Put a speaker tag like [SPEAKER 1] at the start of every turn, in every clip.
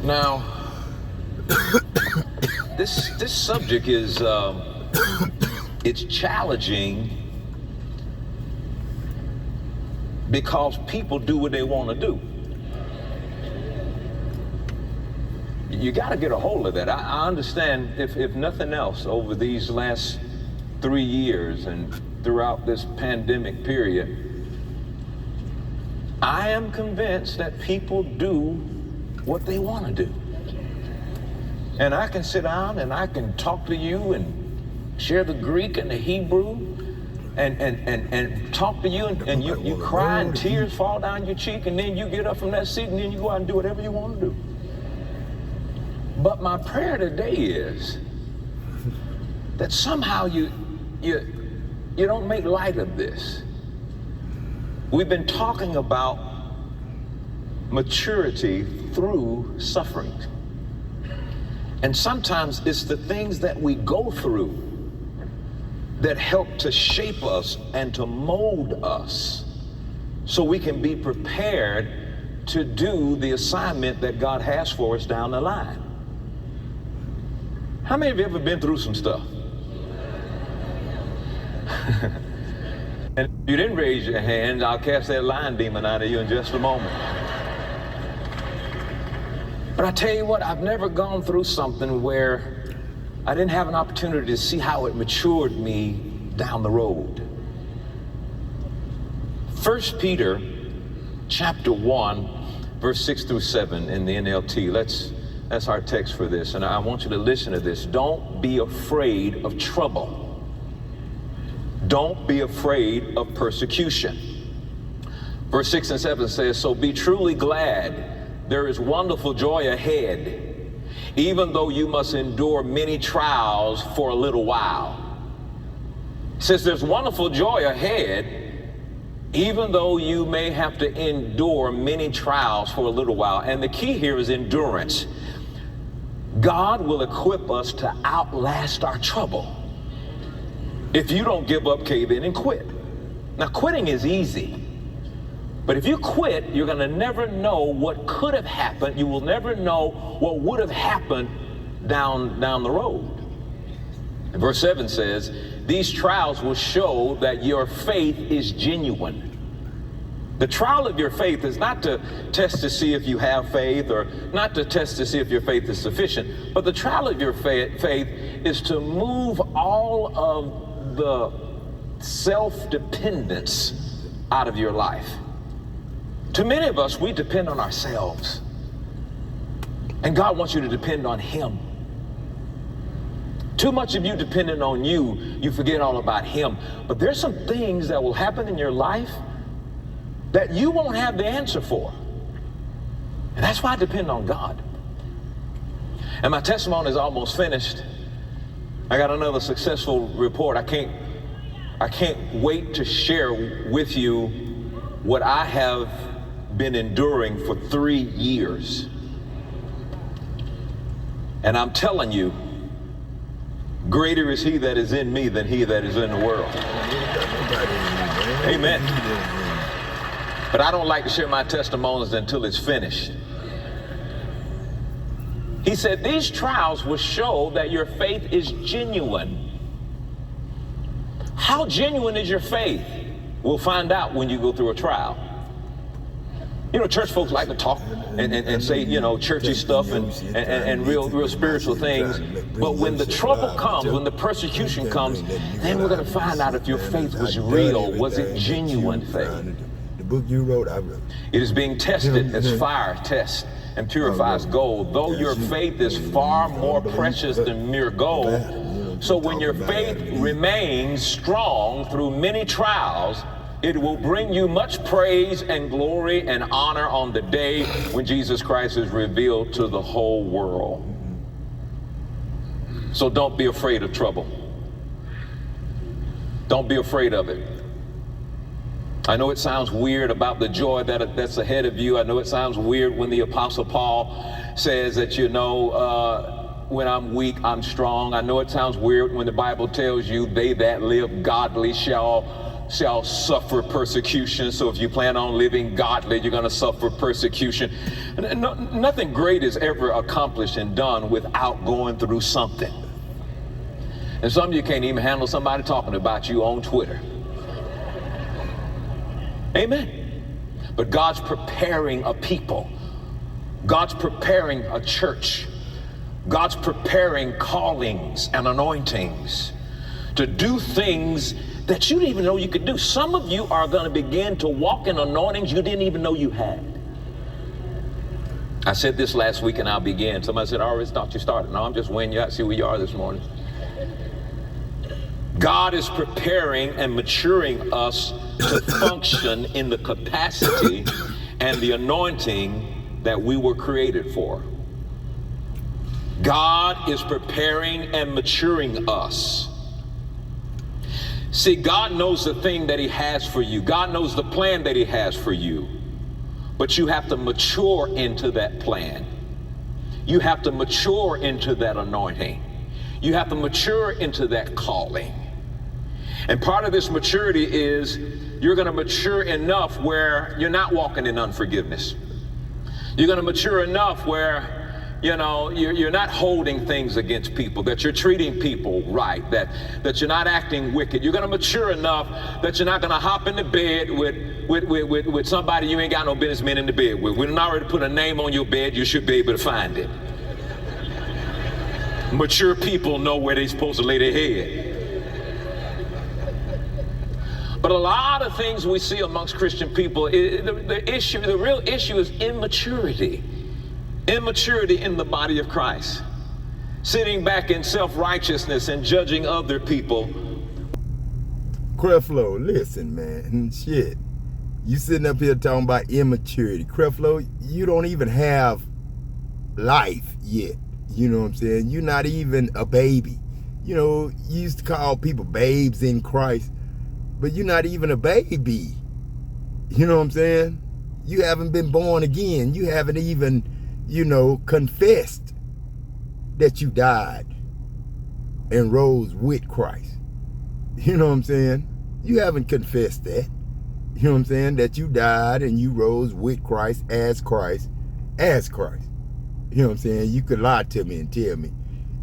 [SPEAKER 1] Now, this subject is it's challenging because people do what they want to do. You got to get a hold of that. I understand, if nothing else, over these last 3 years and throughout this pandemic period, I am convinced that people do what they want to do. And I can sit down and I can talk to you and share the Greek and the Hebrew and talk to you and you cry and tears fall down your cheek, and then you get up from that seat and then you go out and do whatever you want to do. But my prayer today is that somehow you don't make light of this. We've been talking about maturity through suffering. And sometimes it's the things that we go through that help to shape us and to mold us so we can be prepared to do the assignment that God has for us down the line. How many of you ever been through some stuff? And if you didn't raise your hand, I'll cast that lion demon out of you in just a moment. But I tell you what, I've never gone through something where I didn't have an opportunity to see how it matured me down the road. 1 Peter chapter 1, verse 6 through 7 in the NLT. That's our text for this, and I want you to listen to this. Don't be afraid of trouble. Don't be afraid of persecution. Verse 6 and 7 says, so be truly glad. There is wonderful joy ahead, even though you must endure many trials for a little while. It says there's wonderful joy ahead, even though you may have to endure many trials for a little while. And the key here is endurance. God will equip us to outlast our trouble if you don't give up, cave in, and quit. Now, quitting is easy. But if you quit, you're going to never know what could have happened. You will never know what would have happened down the road. And verse 7 says, these trials will show that your faith is genuine. The trial of your faith is not to test to see if you have faith, or not to test to see if your faith is sufficient, but the trial of your faith is to move all of the self-dependence out of your life. Too many of us, we depend on ourselves. And God wants you to depend on Him. Too much of you depending on you, you forget all about Him. But there's some things that will happen in your life that you won't have the answer for. And that's why I depend on God. And my testimony is almost finished. I got another successful report. I can't wait to share with you what I have been enduring for 3 years. And I'm telling you, greater is He that is in me than he that is in the world. Amen. But I don't like to share my testimonies until it's finished. He said, these trials will show that your faith is genuine. How genuine is your faith? We'll find out when you go through a trial. You know, church folks like to talk and say, you know, churchy stuff and real spiritual things. But when the trouble comes, when the persecution comes, then we're going to find out if your faith was real. Was it genuine faith?
[SPEAKER 2] The book you wrote, I wrote.
[SPEAKER 1] It is being tested as fire tests and purifies gold. Though your faith is far more precious than mere gold, so when your faith remains strong through many trials, it will bring you much praise and glory and honor on the day when Jesus Christ is revealed to the whole world. So don't be afraid of trouble. Don't be afraid of it. I know it sounds weird about the joy that's ahead of you. I know it sounds weird when the Apostle Paul says that, you know, when I'm weak, I'm strong. I know it sounds weird when the Bible tells you they that live godly shall shall suffer persecution. So if you plan on living godly, you're going to suffer persecution. Nothing great is ever accomplished and done without going through something. And some of you can't even handle somebody talking about you on Twitter. Amen. But God's preparing a people. God's preparing a church. God's preparing callings and anointings to do things that you didn't even know you could do. Some of you are going to begin to walk in anointings you didn't even know you had. I said this last week and I'll begin. Somebody said, I already thought you started. No, I'm just weighing you out, see where you are this morning. God is preparing and maturing us to function in the capacity and the anointing that we were created for. God is preparing and maturing us. See, God knows the thing that he has for you. God knows the plan that he has for you. But you have to mature into that plan. You have to mature into that anointing. You have to mature into that calling. And part of this maturity is you're going to mature enough where you're not walking in unforgiveness. You're going to mature enough where, you know, you're not holding things against people, that you're treating people right, that you're not acting wicked. You're going to mature enough that you're not going to hop into bed with somebody you ain't got no business being in the bed with. We done already put a name on your bed, you should be able to find it. Mature people know where they're supposed to lay their head. But a lot of things we see amongst Christian people, the real issue is immaturity. Immaturity in the body of Christ. Sitting back in self-righteousness and judging other people.
[SPEAKER 2] Creflo, listen, man. Shit. You sitting up here talking about immaturity. Creflo, you don't even have life yet. You know what I'm saying? You're not even a baby. You know, you used to call people babes in Christ. But you're not even a baby. You know what I'm saying? You haven't been born again. You haven't even, you know, confessed that you died and rose with Christ. You know what I'm saying? You haven't confessed that. You know what I'm saying? That you died and you rose with Christ, as Christ, as Christ. You know what I'm saying? You could lie to me and tell me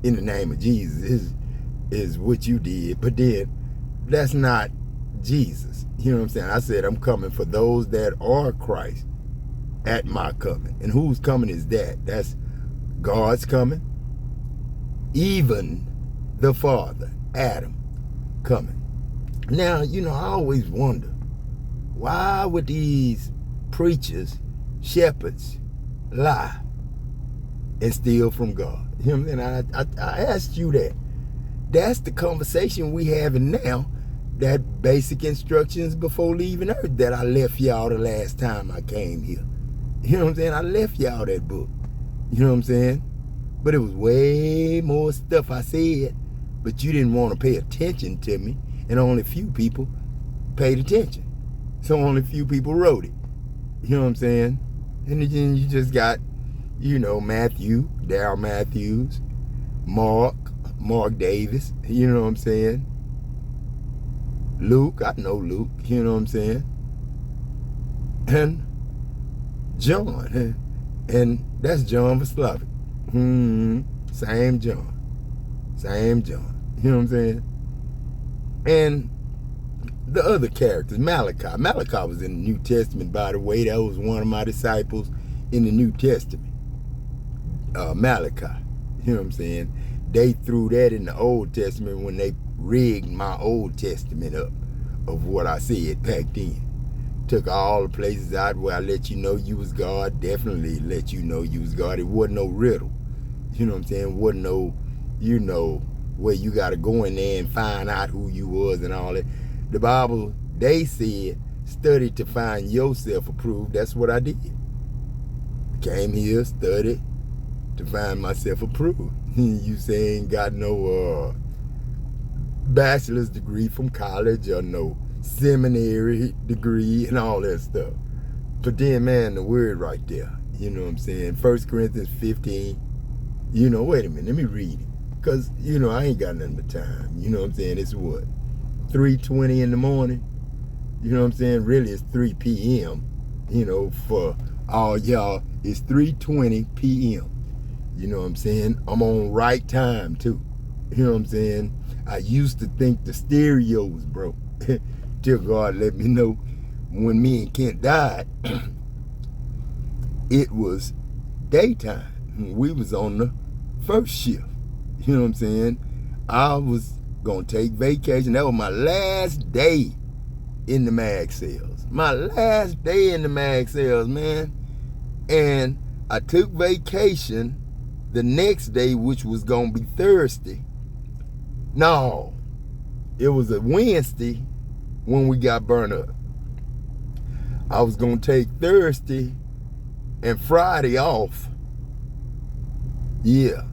[SPEAKER 2] in the name of Jesus is what you did. But then that's not Jesus. You know what I'm saying? I said I'm coming for those that are Christ at my coming. And whose coming is that? That's God's coming. Even the Father, Adam, coming. Now, you know, I always wonder, why would these preachers, shepherds, lie and steal from God? You know what I'm saying? I asked you that. That's the conversation we having now. That basic instructions before leaving earth that I left y'all the last time I came here. You know what I'm saying? I left y'all that book. You know what I'm saying? But it was way more stuff I said, but you didn't want to pay attention to me, and only a few people paid attention. So only a few people wrote it. You know what I'm saying? And then you just got, you know, Matthew, Darryl Matthews, Mark Davis, you know what I'm saying? Luke, I know Luke, you know what I'm saying? And John, and that's John Vaslavic. Same John. You know what I'm saying? And the other characters, Malachi. Malachi was in the New Testament, by the way. That was one of my disciples in the New Testament. Malachi. You know what I'm saying? They threw that in the Old Testament when they rigged my Old Testament up of what I said back then. Took all the places out where I let you know you was God. Definitely let you know you was God. It wasn't no riddle. You know what I'm saying? It wasn't no, you know, where you got to go in there and find out who you was and all that. The Bible, they said, study to find yourself approved. That's what I did. Came here, studied to find myself approved. You say ain't got no bachelor's degree from college or no seminary degree and all that stuff. But then, man, the word right there, you know what I'm saying? 1 Corinthians 15, you know, wait a minute, let me read it. Because, you know, I ain't got nothing but time. You know what I'm saying? It's what? 3:20 in the morning. You know what I'm saying? Really, it's 3 p.m. You know, for all y'all, it's 3:20 p.m. You know what I'm saying? I'm on right time, too. You know what I'm saying? I used to think the stereo was broke. Till God let me know when me and Kent died, it was daytime. We was on the first shift. You know what I'm saying? I was going to take vacation. That was my last day in the mag sales. My last day in the mag sales, man. And I took vacation the next day, which was going to be Thursday. No, it was a Wednesday when we got burned up. I was going to take Thursday and Friday off. Yeah.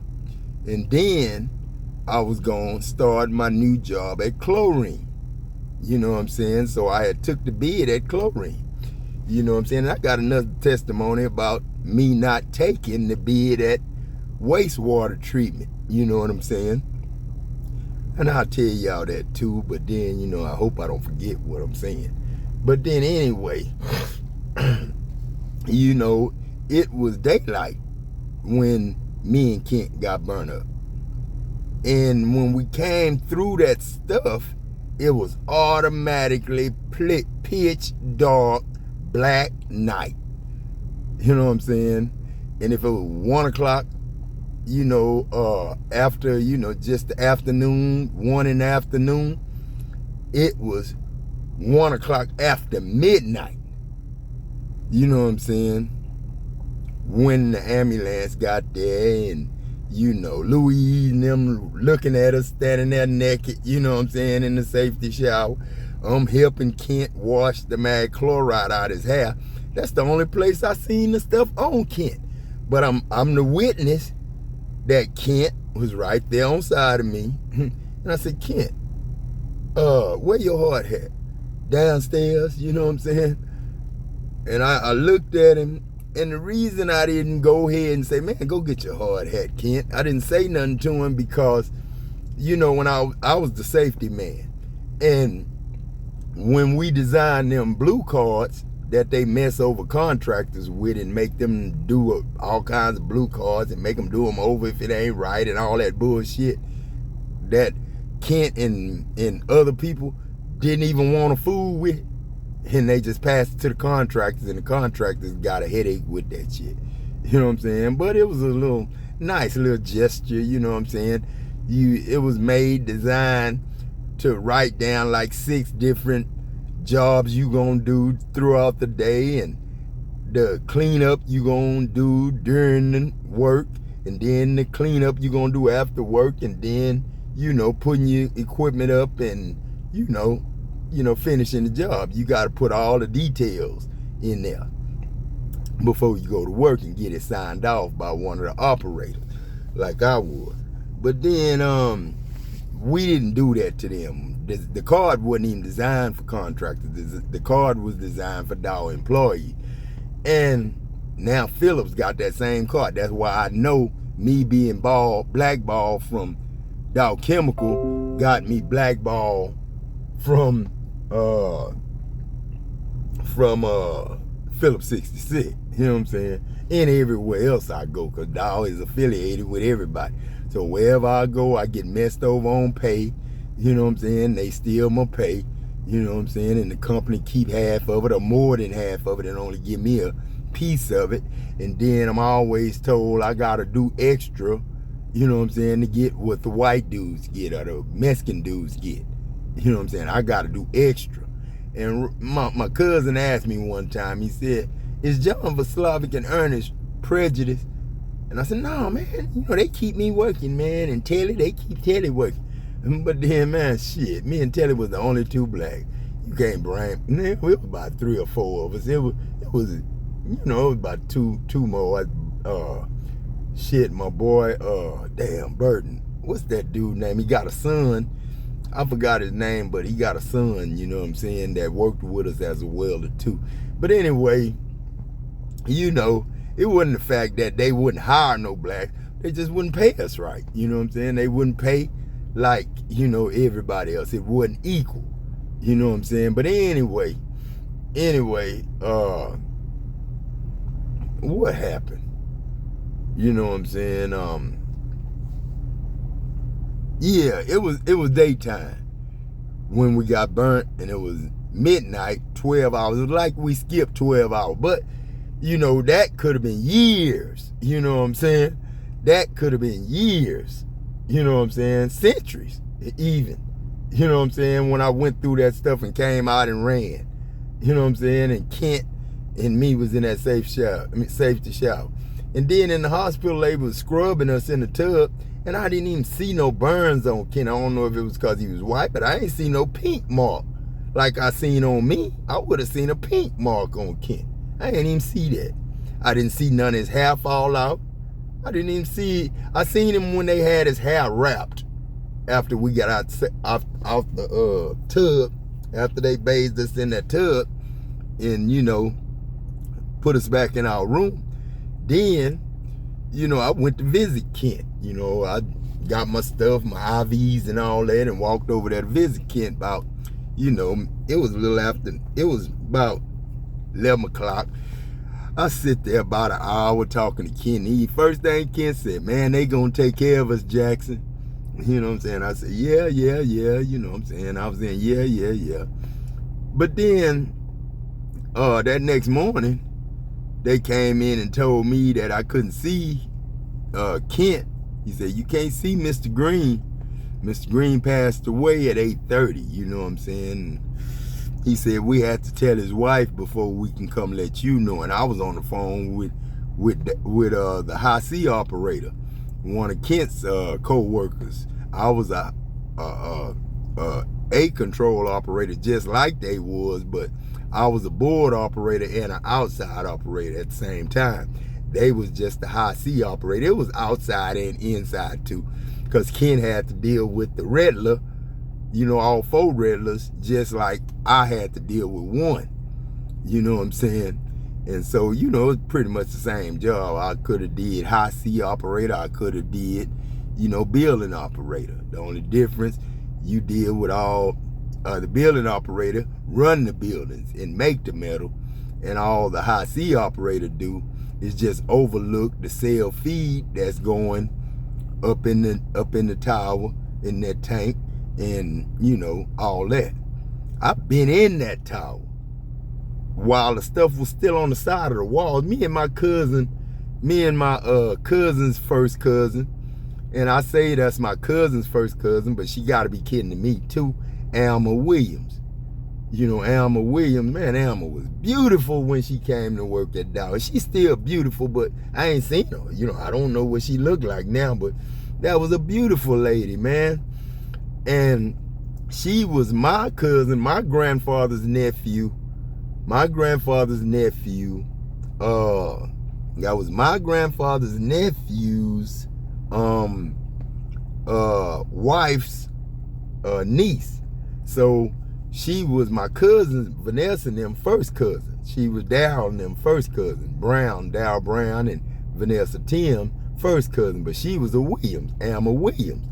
[SPEAKER 2] And then I was going to start my new job at Chlorine. You know what I'm saying? So I had took the bid at Chlorine. You know what I'm saying? And I got another testimony about me not taking the bid at wastewater treatment. You know what I'm saying? And I'll tell y'all that too, but then, you know, I hope I don't forget what I'm saying. But then anyway, you know, it was daylight when me and Kent got burned up. And when we came through that stuff, it was automatically pitch dark, black night. You know what I'm saying? And if it was 1 o'clock, you know, after, you know, just the afternoon, 1 in the afternoon, it was 1 o'clock after midnight. You know what I'm saying? When the ambulance got there and, you know, Louise and them looking at us standing there naked, you know what I'm saying, in the safety shower. I'm helping Kent wash the mag chloride out his hair. That's the only place I seen the stuff on Kent. But I'm the witness that Kent was right there on side of me. And I said, Kent, where your hard hat? Downstairs, you know what I'm saying? And I looked at him, and the reason I didn't go ahead and say, man, go get your hard hat, Kent. I didn't say nothing to him because, you know, when I was the safety man. And when we designed them blue cards that they mess over contractors with and make them do all kinds of blue cards and make them do them over if it ain't right and all that bullshit that Kent and other people didn't even want to fool with, and they just passed it to the contractors, and the contractors got a headache with that shit. You know what I'm saying? But it was a little nice little gesture, you know what I'm saying? It was designed to write down like 6 different jobs you gonna do throughout the day, and the cleanup you gonna do during the work, and then the cleanup you gonna do after work, and then, you know, putting your equipment up and, you know, finishing the job. You got to put all the details in there before you go to work and get it signed off by one of the operators, like I would. But then we didn't do that to them. The card wasn't even designed for contractors. The card was designed for Dow employees. And now Phillips got that same card. That's why I know me being blackballed from Dow Chemical got me blackballed from Phillips 66, you know what I'm saying? And everywhere else I go, because Dow is affiliated with everybody. So wherever I go, I get messed over on pay, you know what I'm saying? They steal my pay, you know what I'm saying? And the company keep half of it or more than half of it and only give me a piece of it. And then I'm always told I gotta do extra, you know what I'm saying, to get what the white dudes get or the Mexican dudes get. You know what I'm saying? I got to do extra. And my cousin asked me one time, he said, is John Vaslavic and Ernest prejudiced? And I said, no, man. You know, they keep me working, man. And Telly, they keep Telly working. But then, man, shit, me and Telly was the only 2 black. You can't blame. It was about 3 or 4 of us. It was, you know, it was about two more. Shit, my boy, damn, Burton. What's that dude name? He got a son. I forgot his name, but he got a son, you know what I'm saying, that worked with us as a welder too. But anyway, you know, it wasn't the fact that they wouldn't hire no blacks. They just wouldn't pay us right. You know what I'm saying? They wouldn't pay like, you know, everybody else. It wasn't equal. You know what I'm saying? But anyway, what happened? You know what I'm saying? Yeah, it was daytime when we got burnt, and it was midnight, 12 hours. It was like we skipped 12 hours. But, you know, that could have been years. You know what I'm saying? That could have been years. You know what I'm saying? Centuries, even. You know what I'm saying? When I went through that stuff and came out and ran. You know what I'm saying? And Kent and me was in that safety shower. And then in the hospital, they was scrubbing us in the tub, and I didn't even see no burns on Kent. I don't know if it was because he was white, but I ain't see no pink mark like I seen on me. I would have seen a pink mark on Kent. I didn't even see that. I didn't see none of his hair fall out. I didn't even see. I seen him when they had his hair wrapped after we got out the tub, after they bathed us in that tub and, you know, put us back in our room. Then, you know, I went to visit Kent. You know, I got my stuff, my IVs and all that, and walked over there to visit Kent about, you know, it was a little after, it was about 11 o'clock. I sit there about an hour talking to Kent. First thing Kent said, man, they gonna take care of us, Jackson. You know what I'm saying? I said, yeah, you know what I'm saying? I was saying, yeah. But then, that next morning, they came in and told me that I couldn't see Kent. He said, you can't see Mr. Green. Mr. Green passed away at 8:30, you know what I'm saying? He said we had to tell his wife before we can come let you know. And I was on the phone with the high C operator, one of Kent's co-workers. I was a control operator just like they was, but I was a board operator and an outside operator at the same time. They was just the high C operator. It was outside and inside too, because Kent had to deal with the Rattler, you know, all 4 Rattlers, just like I had to deal with one. You know what I'm saying? And so, you know, it's pretty much the same job. I could have did high C operator. I could have did, you know, building operator. The only difference, you deal with all the building operator, run the buildings and make the metal, and all the high C operator do is just overlook the cell feed that's going up in the tower, in that tank, and, you know, all that. I've been in that tower while the stuff was still on the side of the walls. Me and my cousin's first cousin, and I say that's my cousin's first cousin, but she got to be kidding me too, Alma Williams. You know, Alma Williams, man, Alma was beautiful when she came to work at Dow. She's still beautiful, but I ain't seen her. You know, I don't know what she looked like now, but that was a beautiful lady, man. And she was my cousin, my grandfather's nephew. That was my grandfather's nephew's wife's niece. So she was my cousin, Vanessa and them first cousin. She was Darryl and them first cousin. Darryl Brown and Vanessa Tim first cousin. But she was a Williams, Alma Williams.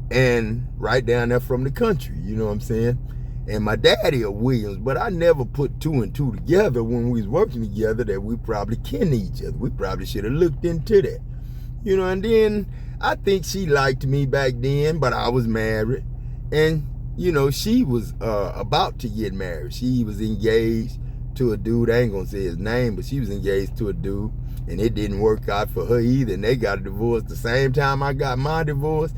[SPEAKER 2] And right down there from the country, you know what I'm saying? And my daddy a Williams, but I never put 2 and 2 together when we was working together that we probably ken each other. We probably should have looked into that. You know, and then I think she liked me back then, but I was married. And, you know, she was about to get married. She was engaged to a dude, I ain't gonna say his name, but she was engaged to a dude, and it didn't work out for her either. And they got a divorce the same time I got my divorce.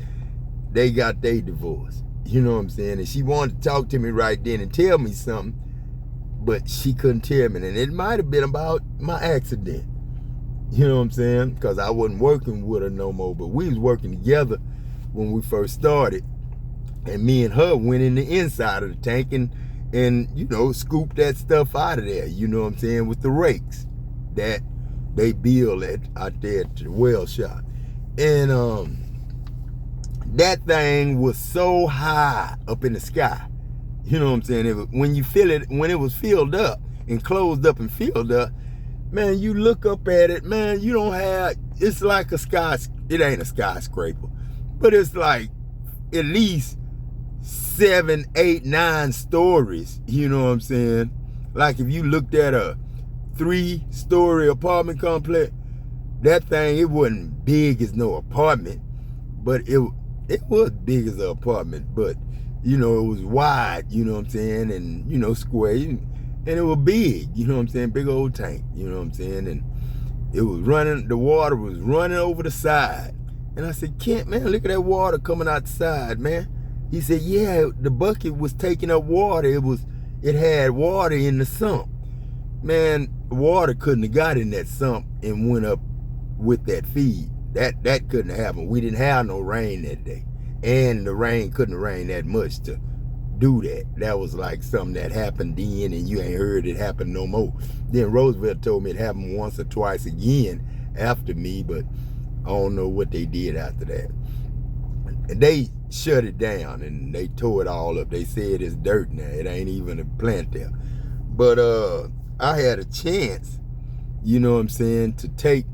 [SPEAKER 2] They got their divorce. You know what I'm saying? And she wanted to talk to me right then and tell me something, but she couldn't tell me. And it might have been about my accident. You know what I'm saying? Because I wasn't working with her no more, but we was working together when we first started. And me and her went in the inside of the tank and you know, scooped that stuff out of there, you know what I'm saying, with the rakes that they build out there at the well shop. And that thing was so high up in the sky. You know what I'm saying? When it was filled up and closed up and filled up, man, you look up at it, man, it's like it ain't a skyscraper, but it's like at least 7, 8, 9 stories. You know what I'm saying? Like if you looked at a 3-story apartment complex, that thing, it wasn't big as no apartment, but it was big as an apartment, but you know, it was wide, you know what I'm saying, and you know, square, and it was big, you know what I'm saying, big old tank, you know what I'm saying, and it was running, the water was running over the side. And I said, Kent, man, look at that water coming out the side, man. He said, yeah, the bucket was taking up water. It had water in the sump. Man, water couldn't have got in that sump and went up with that feed. That couldn't have happened. We didn't have no rain that day. And the rain couldn't rain that much to do that. That was like something that happened then and you ain't heard it happen no more. Then Roosevelt told me it happened once or twice again after me, but I don't know what they did after that. And they shut it down and they tore it all up. They said it's dirt now. It ain't even a plant there. But I had a chance, you know what I'm saying, to take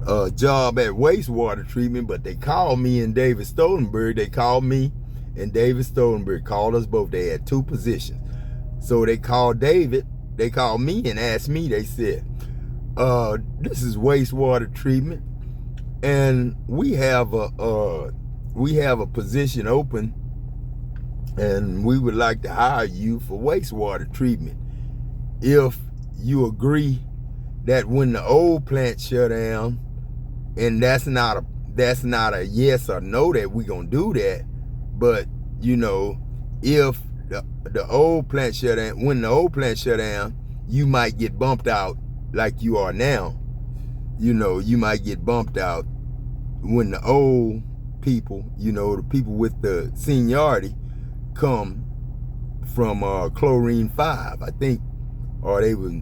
[SPEAKER 2] a job at wastewater treatment, but they called me and David Stoltenberg. They called me and David Stoltenberg called us both. They had 2 positions. So they called David, they called me and asked me, they said, this is wastewater treatment and we have a position open and we would like to hire you for wastewater treatment if you agree that when the old plant shut down, and that's not a yes or no that we gonna do that, but you know, if the old plant shut down, when the old plant shut down, you might get bumped out like you are now. You know, you might get bumped out when the old people, you know, the people with the seniority come from chlorine 5, I think, or they was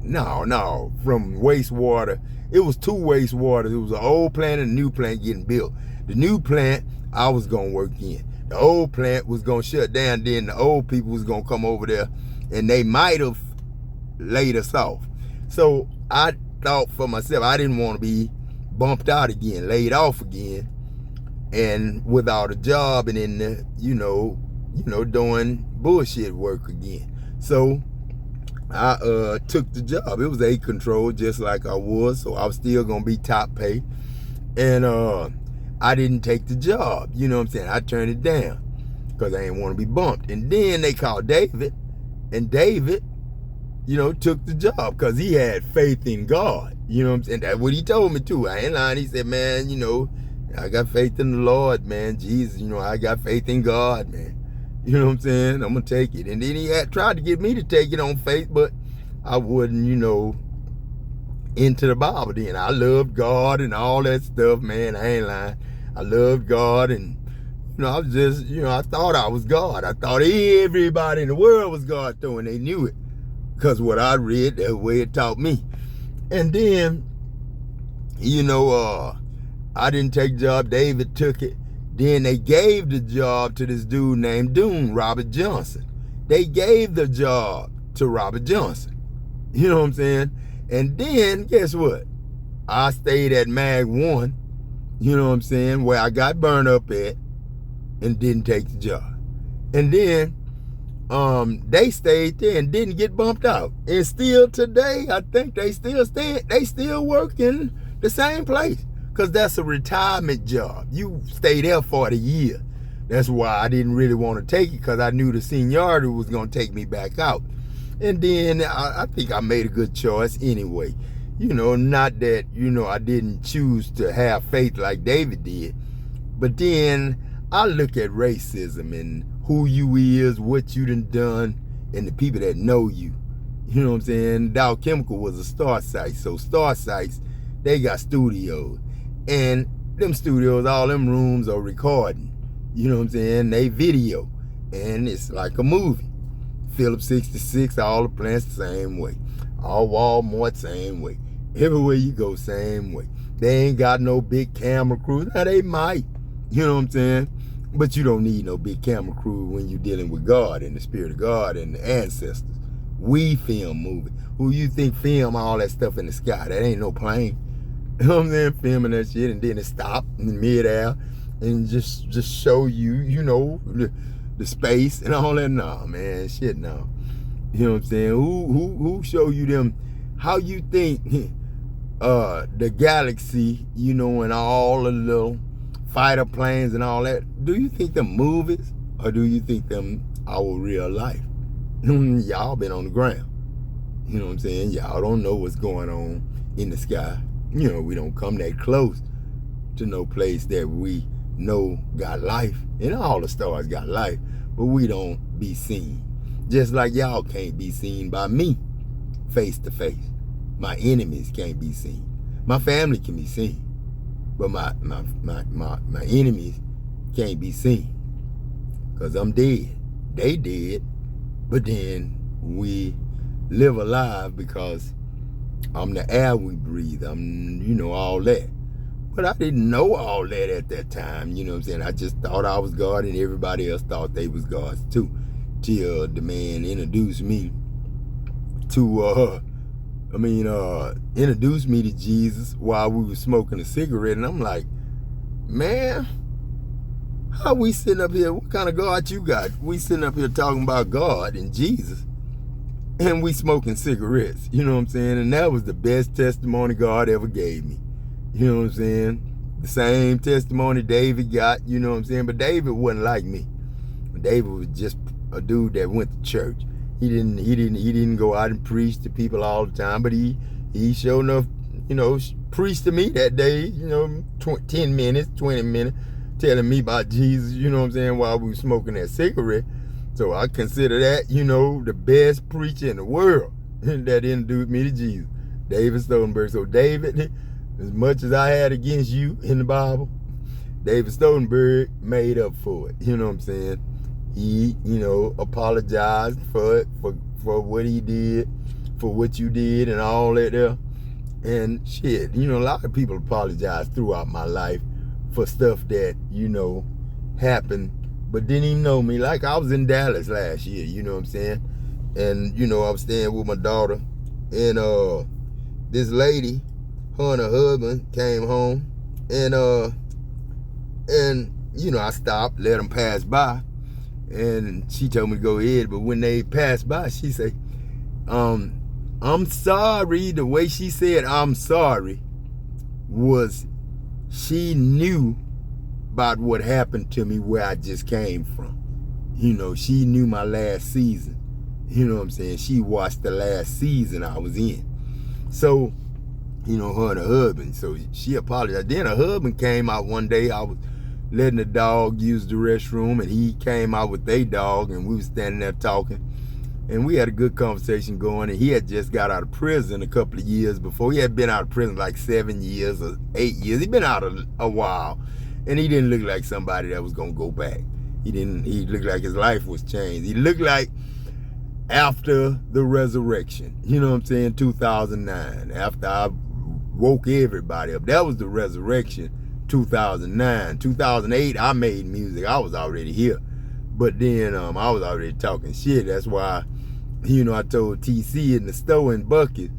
[SPEAKER 2] no, from wastewater. It was 2 wastewaters. It was an old plant and a new plant getting built. The new plant I was gonna work in. The old plant was gonna shut down, then the old people was gonna come over there and they might have laid us off. So I thought for myself, I didn't want to be bumped out again, laid off again, and without a job and in the, you know, doing bullshit work again. So I took the job. It was A control just like I was, so I was still gonna be top pay. And I didn't take the job, you know what I'm saying? I turned it down because I didn't want to be bumped. And then they called David, and David, you know, took the job because he had faith in God. You know what I'm saying? That's what he told me too. I ain't lying. He said, man, you know, I got faith in the Lord, man. Jesus, you know, I got faith in God, man. You know what I'm saying? I'm going to take it. And then he had tried to get me to take it on faith, but I wasn't, you know, into the Bible then. I loved God and all that stuff, man. I ain't lying. I loved God and, you know, I was just, you know, I thought I was God. I thought everybody in the world was God though, and they knew it. Because what I read, the way it taught me. And then, you know, I didn't take the job. David took it. Then they gave the job to this dude named Doom, Robert Johnson. They gave the job to Robert Johnson. You know what I'm saying? And then, guess what? I stayed at Mag 1, you know what I'm saying, where I got burned up at and didn't take the job. And then they stayed there and didn't get bumped out. And still today, I think they still work in the same place. Because that's a retirement job. You stay there for a year. That's why I didn't really want to take it, because I knew the seniority was going to take me back out. And then I think I made a good choice anyway. You know, not that, you know, I didn't choose to have faith like David did. But then I look at racism and who you is, what you done, and the people that know you. You know what I'm saying? Dow Chemical was a Star Site. So Star Sites, they got studios. And them studios, all them rooms are recording. You know what I'm saying? They video. And it's like a movie. Phillips 66, all the plants the same way. All Walmart, same way. Everywhere you go, same way. They ain't got no big camera crew. Now, they might. You know what I'm saying? But you don't need no big camera crew when you're dealing with God and the Spirit of God and the ancestors. We film movies. Who you think film all that stuff in the sky? That ain't no plane. You know what I'm saying? Filming that shit and then it stopped in mid-air. and just show you, you know, the space and all that. Nah, man, shit, no. You know what I'm saying? Who show you them? How you think the galaxy, you know, and all the little fighter planes and all that? Do you think them movies, or do you think them our real life? Y'all been on the ground. You know what I'm saying? Y'all don't know what's going on in the sky. You know, we don't come that close to no place that we know got life. And all the stars got life, but we don't be seen. Just like y'all can't be seen by me face to face. My enemies can't be seen. My family can be seen, but my enemies can't be seen, because I'm dead. They dead, but then we live alive because I'm the air we breathe. I'm, you know, all that. But I didn't know all that at that time. You know what I'm saying? I just thought I was God, and everybody else thought they was gods too. Till the man introduced me to, introduced me to Jesus while we were smoking a cigarette. And I'm like, man, how we sitting up here? What kind of God you got? We sitting up here talking about God and Jesus, and we smoking cigarettes. You know what I'm saying? And that was the best testimony God ever gave me. You know what I'm saying? The same testimony David got, you know what I'm saying? But David wasn't like me. David was just a dude that went to church. He didn't go out and preach to people all the time, but he sure enough, you know, preached to me that day, you know, 10 minutes, 20 minutes, telling me about Jesus, you know what I'm saying, while we were smoking that cigarette. So I consider that, you know, the best preacher in the world that introduced me to Jesus, David Stoltenberg. So David, as much as I had against you in the Bible, David Stoltenberg made up for it. You know what I'm saying? He, you know, apologized for what he did, for what you did and all that there. And shit, you know, a lot of people apologize throughout my life for stuff that, you know, happened, but didn't even know me. Like, I was in Dallas last year, you know what I'm saying? And, you know, I was staying with my daughter, and this lady, her and her husband came home, and you know, I stopped, let them pass by, and she told me to go ahead. But when they passed by, she said, I'm sorry. The way she said I'm sorry was she knew about what happened to me where I just came from. You know, she knew my last season. You know what I'm saying? She watched the last season I was in. So, you know, her and her husband. So she apologized. Then her husband came out one day. I was letting the dog use the restroom, and he came out with their dog, and we was standing there talking. And we had a good conversation going, and he had just got out of prison a couple of years before. He had been out of prison like 7 years or 8 years. He'd been out a while, and he didn't look like somebody that was going to go back. He looked like his life was changed. He looked like after the resurrection, you know what I'm saying, 2009, after I woke everybody up. That was the resurrection, 2009. 2008, I made music. I was already here. But then I was already talking shit. That's why, you know, I told TC in the store in Bucket,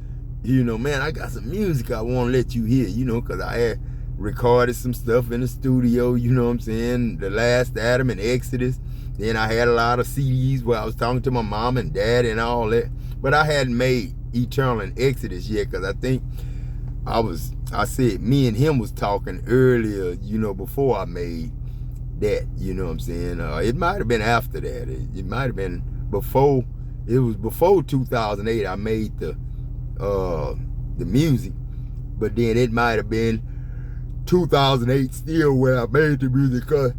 [SPEAKER 2] you know, man, I got some music I want to let you hear, you know, because I had recorded some stuff in the studio, you know what I'm saying, The Last Adam and Exodus. Then I had a lot of CDs where I was talking to my mom and dad and all that. But I hadn't made Eternal and Exodus yet, because I think I said me and him was talking earlier, you know, before I made that, you know what I'm saying. It might have been after that. It might have been before. It was before 2008 I made the music, but then it might have been 2008 still where I made the music, because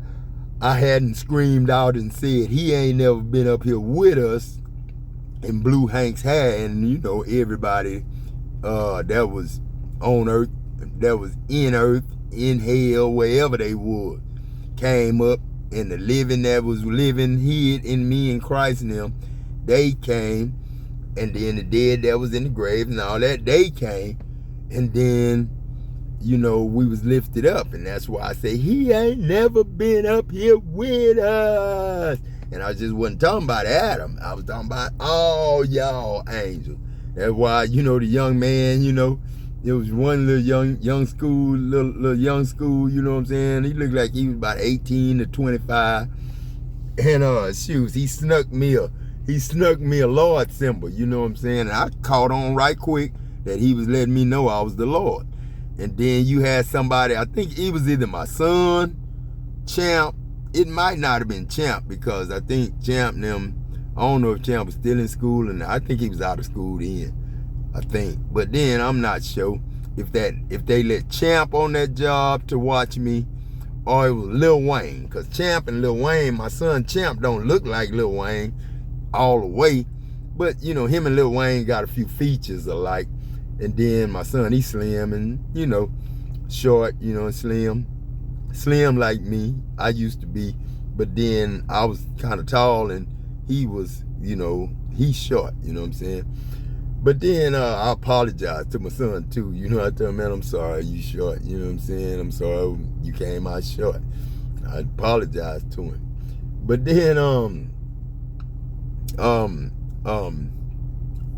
[SPEAKER 2] I hadn't screamed out and said he ain't never been up here with us and blew Hank's hair. And you know, everybody that was on earth, that was in earth, in hell, wherever they was, came up, and the living that was living hid in me and Christ and them, they came. And then the dead that was in the grave and all that, they came. And then, you know, we was lifted up. And that's why I say he ain't never been up here with us. And I just wasn't talking about Adam. I was talking about all y'all angels. That's why, you know, the young man, you know, It was one little young school, little young school, you know what I'm saying? He looked like he was about 18 to 25. And shoes, he snuck me a Lord symbol, you know what I'm saying? And I caught on right quick that he was letting me know I was the Lord. And then you had somebody, I think it was either my son, Champ. It might not have been Champ, because I think Champ and them, I don't know if Champ was still in school, and I think he was out of school then, I think. But then I'm not sure if they let Champ on that job to watch me, or it was Lil Wayne. Because Champ and Lil Wayne, my son Champ don't look like Lil Wayne all the way, but you know, him and Lil Wayne got a few features alike. And then my son, he's slim and, you know, short, you know, slim like me. I used to be, but then I was kind of tall and he was, you know, he's short, you know what I'm saying? But then I apologized to my son too. You know, I told him, man, I'm sorry you short, you know what I'm saying? I'm sorry you came out short. I apologized to him. But then,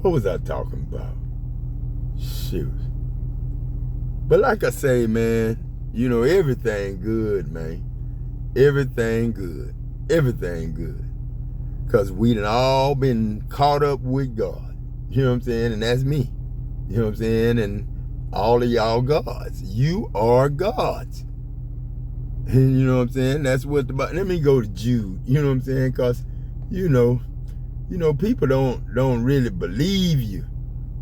[SPEAKER 2] what was I talking about? Shoot. But like I say, man, you know, everything good, man. Everything good. Everything good. Because we done all been caught up with God. You know what I'm saying? And that's me. You know what I'm saying? And all of y'all gods. You are gods. And you know what I'm saying? That's what the Bible. Let me go to Jude. You know what I'm saying? Because, you know, people don't really believe you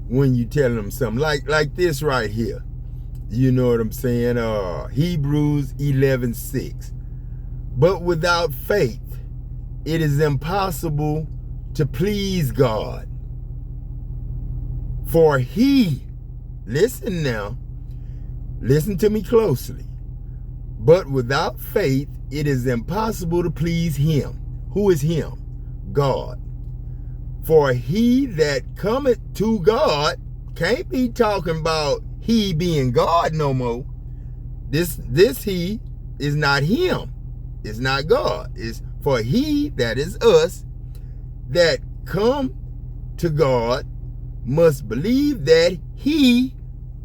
[SPEAKER 2] when you telling them something like this right here. You know what I'm saying? Hebrews 11:6. But without faith, it is impossible to please God. For he, listen now, listen to me closely. But without faith, it is impossible to please him. Who is him? God. For he that cometh to God can't be talking about he being God no more. This he is not him. It's not God. It's for he, that is us, that come to God must believe that he,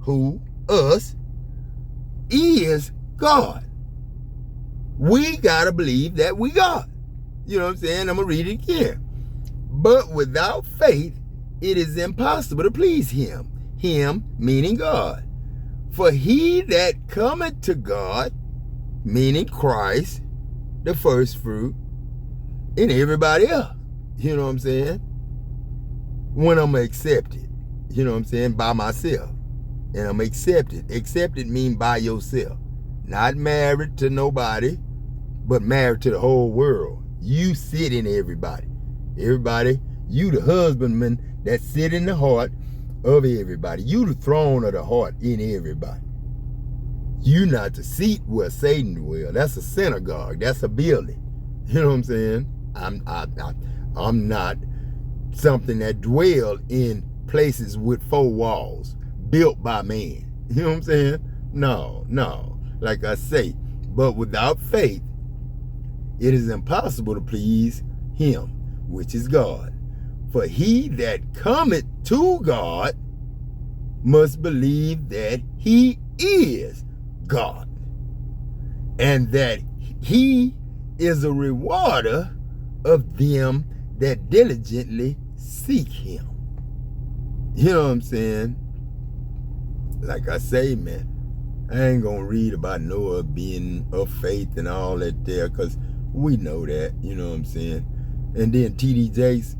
[SPEAKER 2] who, us, is God. We got to believe that we God. You know what I'm saying? I'm going to read it again. But without faith, it is impossible to please him. Him meaning God. For he that cometh to God, meaning Christ, the first fruit, and everybody else. You know what I'm saying? When I'm accepted, you know what I'm saying, by myself. And I'm accepted. Accepted mean by yourself. Not married to nobody, but married to the whole world. You sit in everybody. Everybody, you the husbandman that sit in the heart of everybody. You the throne of the heart in everybody. You not the seat where Satan dwells. That's a synagogue. That's a building. You know what I'm saying? I'm not something that dwell in places with four walls built by man. You know what I'm saying? No. Like I say, but without faith, it is impossible to please him, which is God. For he that cometh to God must believe that he is God, and that he is a rewarder of them that diligently seek him. You know what I'm saying? Like I say, man, I ain't gonna read about Noah being of faith and all that there, because we know that, you know what I'm saying? And then T.D. Jakes,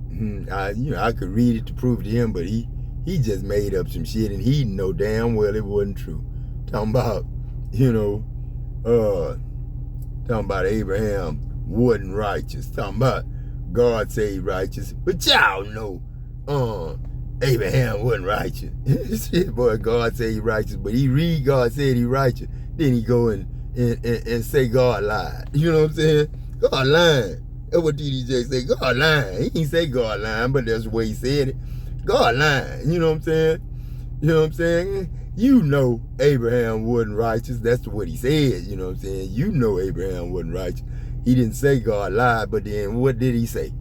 [SPEAKER 2] I could read it to prove it to him, but he just made up some shit, and he know damn well it wasn't true. Talking about, talking about Abraham wasn't righteous. Talking about God say he righteous, but y'all know, Abraham wasn't righteous. Shit, boy, God say he righteous, but he read God said he righteous. Then he go and say God lied. You know what I'm saying? God lying. That's what T.D. Jakes say. God lying. He didn't say God lying, but that's the way he said it. God lying. You know what I'm saying? You know what I'm saying? You know Abraham wasn't righteous. That's what he said. You know what I'm saying? You know Abraham wasn't righteous. He didn't say God lied, but then what did he say?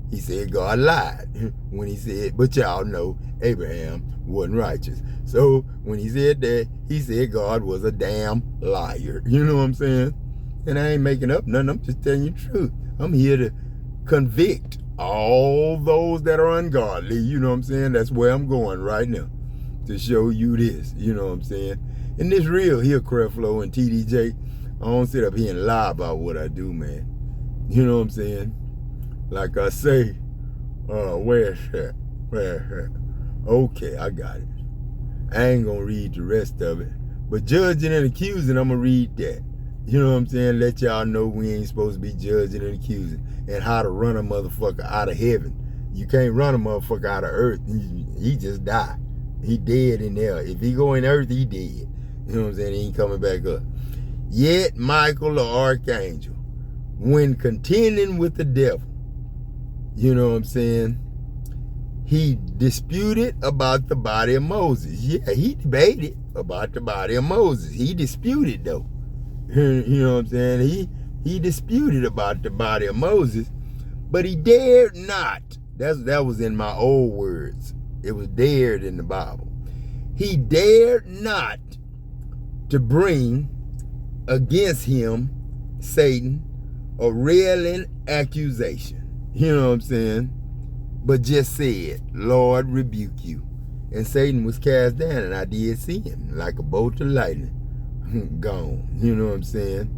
[SPEAKER 2] He said God lied when he said, but y'all know Abraham wasn't righteous. So when he said that, he said God was a damn liar. You know what I'm saying? And I ain't making up nothing. I'm just telling you the truth. I'm here to convict all those that are ungodly. You know what I'm saying? That's where I'm going right now, to show you this. You know what I'm saying? And this real here, Creflo and TDJ, I don't sit up here and lie about what I do, man. You know what I'm saying? Like I say, where's that? Okay, I got it. I ain't gonna read the rest of it. But judging and accusing, I'm gonna read that. You know what I'm saying? Let y'all know we ain't supposed to be judging and accusing. And how to run a motherfucker out of heaven. You can't run a motherfucker out of earth. He just died. He dead in there. If he go in earth, he dead. You know what I'm saying? He ain't coming back up. Yet Michael the archangel, when contending with the devil, you know what I'm saying, he disputed about the body of Moses. Yeah, he debated about the body of Moses. He disputed though. You know what I'm saying? He disputed about the body of Moses, but he dared not. That was in my old words. It was dared in the Bible. He dared not to bring against him, Satan, a railing accusation. You know what I'm saying? But just said, Lord rebuke you. And Satan was cast down, and I did see him like a bolt of lightning. Gone. You know what I'm saying?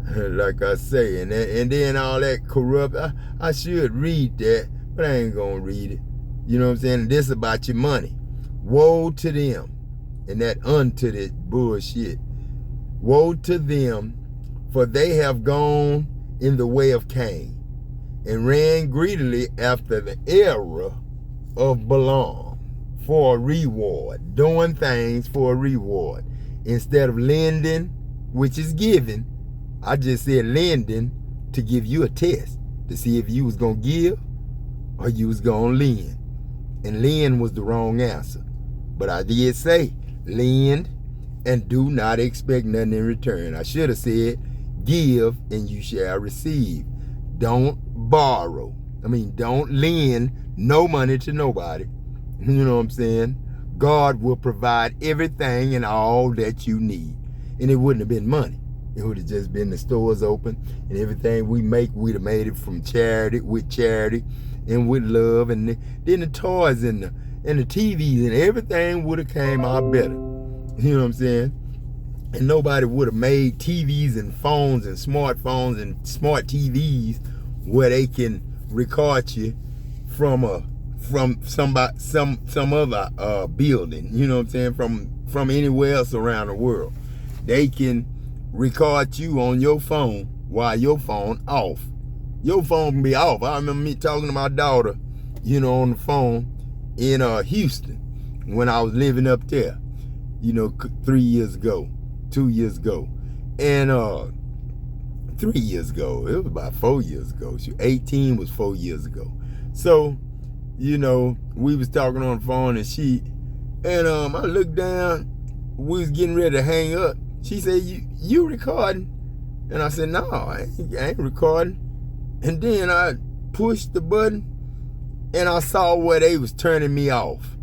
[SPEAKER 2] Like I say, and then all that corrupt, I should read that, but I ain't gonna read it. You know what I'm saying? This about your money. Woe to them, and that unto this bullshit. Woe to them, for they have gone in the way of Cain, and ran greedily after the error of Balaam for a reward, doing things for a reward. Instead of lending, which is giving, I just said lending to give you a test to see if you was going to give or you was going to lend. And lend was the wrong answer. But I did say lend and do not expect nothing in return. I should have said give and you shall receive. Don't borrow. Don't lend no money to nobody. You know what I'm saying? God will provide everything and all that you need. And it wouldn't have been money. It would have just been the stores open, and everything we make, we'd have made it from charity, with charity, and with love, and then the toys and the TVs and everything would have came out better. You know what I'm saying? And nobody would have made TVs and phones and smartphones and smart TVs where they can record you from some other building. You know what I'm saying? From anywhere else around the world. They can record you on your phone while your phone off. Your phone can be off. I remember me talking to my daughter, on the phone in Houston when I was living up there, 3 years ago, 2 years ago, and 3 years ago. It was about 4 years ago. 18 was 4 years ago. So, we was talking on the phone and I looked down, we was getting ready to hang up. She said, you recording? And I said, no, I ain't recording. And then I pushed the button and I saw where they was turning me off.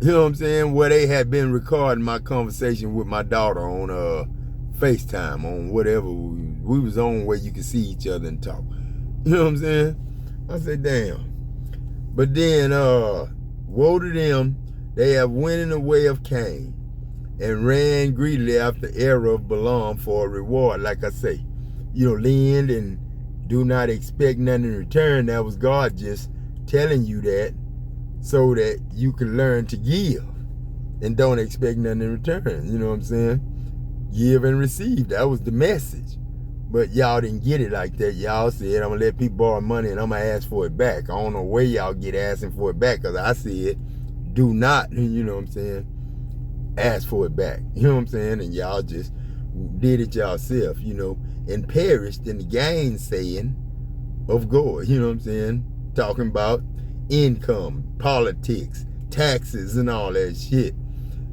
[SPEAKER 2] You know what I'm saying? Where they had been recording my conversation with my daughter on FaceTime, on whatever we was on, where you could see each other and talk. You know what I'm saying? I said, damn. But then, woe to them, they have went in the way of Cain and ran greedily after the error of Balaam for a reward. Like I say, lend and do not expect nothing in return. That was God just telling you that so that you can learn to give and don't expect nothing in return. You know what I'm saying? Give and receive. That was the message. But y'all didn't get it like that. Y'all said, I'm going to let people borrow money and I'm going to ask for it back. I don't know where y'all get asking for it back, because I said, do not, you know what I'm saying, ask for it back. You know what I'm saying? And y'all just did it yourself, and perished in the gainsaying of God. You know what I'm saying? Talking about income, politics, taxes, and all that shit.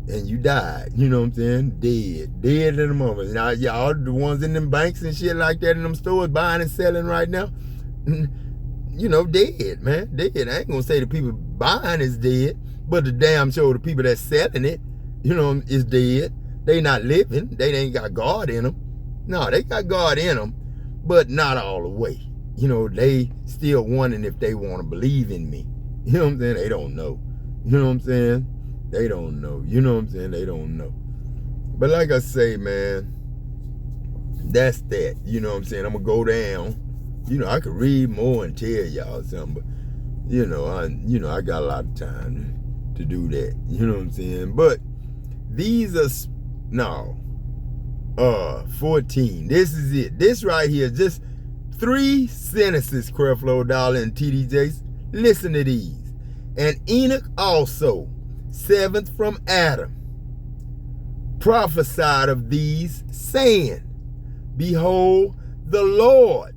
[SPEAKER 2] And you died, you know what I'm saying? Dead in the moment. Now, y'all, the ones in them banks and shit like that in them stores buying and selling right now, dead, man. Dead. I ain't gonna say the people buying is dead, but the damn sure the people that's selling it, is dead. They not living. They ain't got God in them. No, they got God in them, but not all the way. They still wondering if they want to believe in me. You know what I'm saying? They don't know. You know what I'm saying? They don't know. You know what I'm saying? They don't know. But like I say, man, that's that. You know what I'm saying? I'm going to go down. I could read more and tell y'all something, but, I got a lot of time to do that. You know what I'm saying? But these are, 14. This is it. This right here, just 3 sentences, Creflo Dollar and TD Jakes. Listen to these. And Enoch also, 7th from Adam, prophesied of these, saying, Behold, the Lord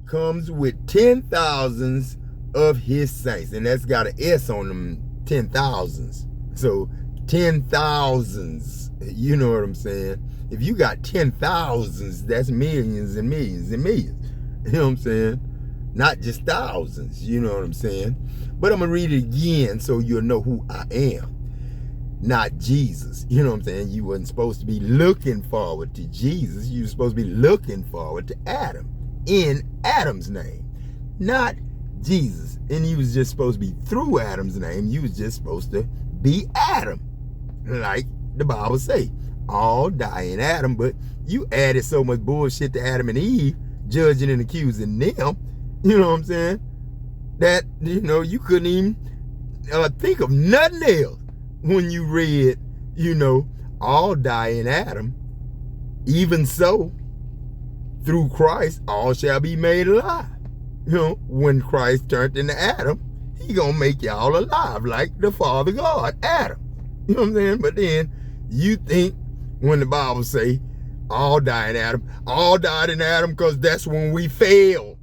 [SPEAKER 2] comes with 10,000s of his saints. And that's got an S on them 10,000s. So 10,000s. You know what I'm saying? If you got 10,000s, that's millions and millions and millions. You know what I'm saying? Not just thousands. You know what I'm saying? But I'm going to read it again so you'll know who I am. Not Jesus. You know what I'm saying? You wasn't supposed to be looking forward to Jesus. You were supposed to be looking forward to Adam. In Adam's name. Not Jesus. And you was just supposed to be through Adam's name. You was just supposed to be Adam. Like the Bible say. All die in Adam. But you added so much bullshit to Adam and Eve, judging and accusing them. You know what I'm saying? That, you couldn't even think of nothing else when you read, all die in Adam. Even so, through Christ, all shall be made alive. When Christ turned into Adam, he gonna make y'all alive like the Father God, Adam. You know what I'm saying? But then you think when the Bible say all die in Adam, all died in Adam because that's when we failed.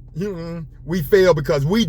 [SPEAKER 2] We failed because we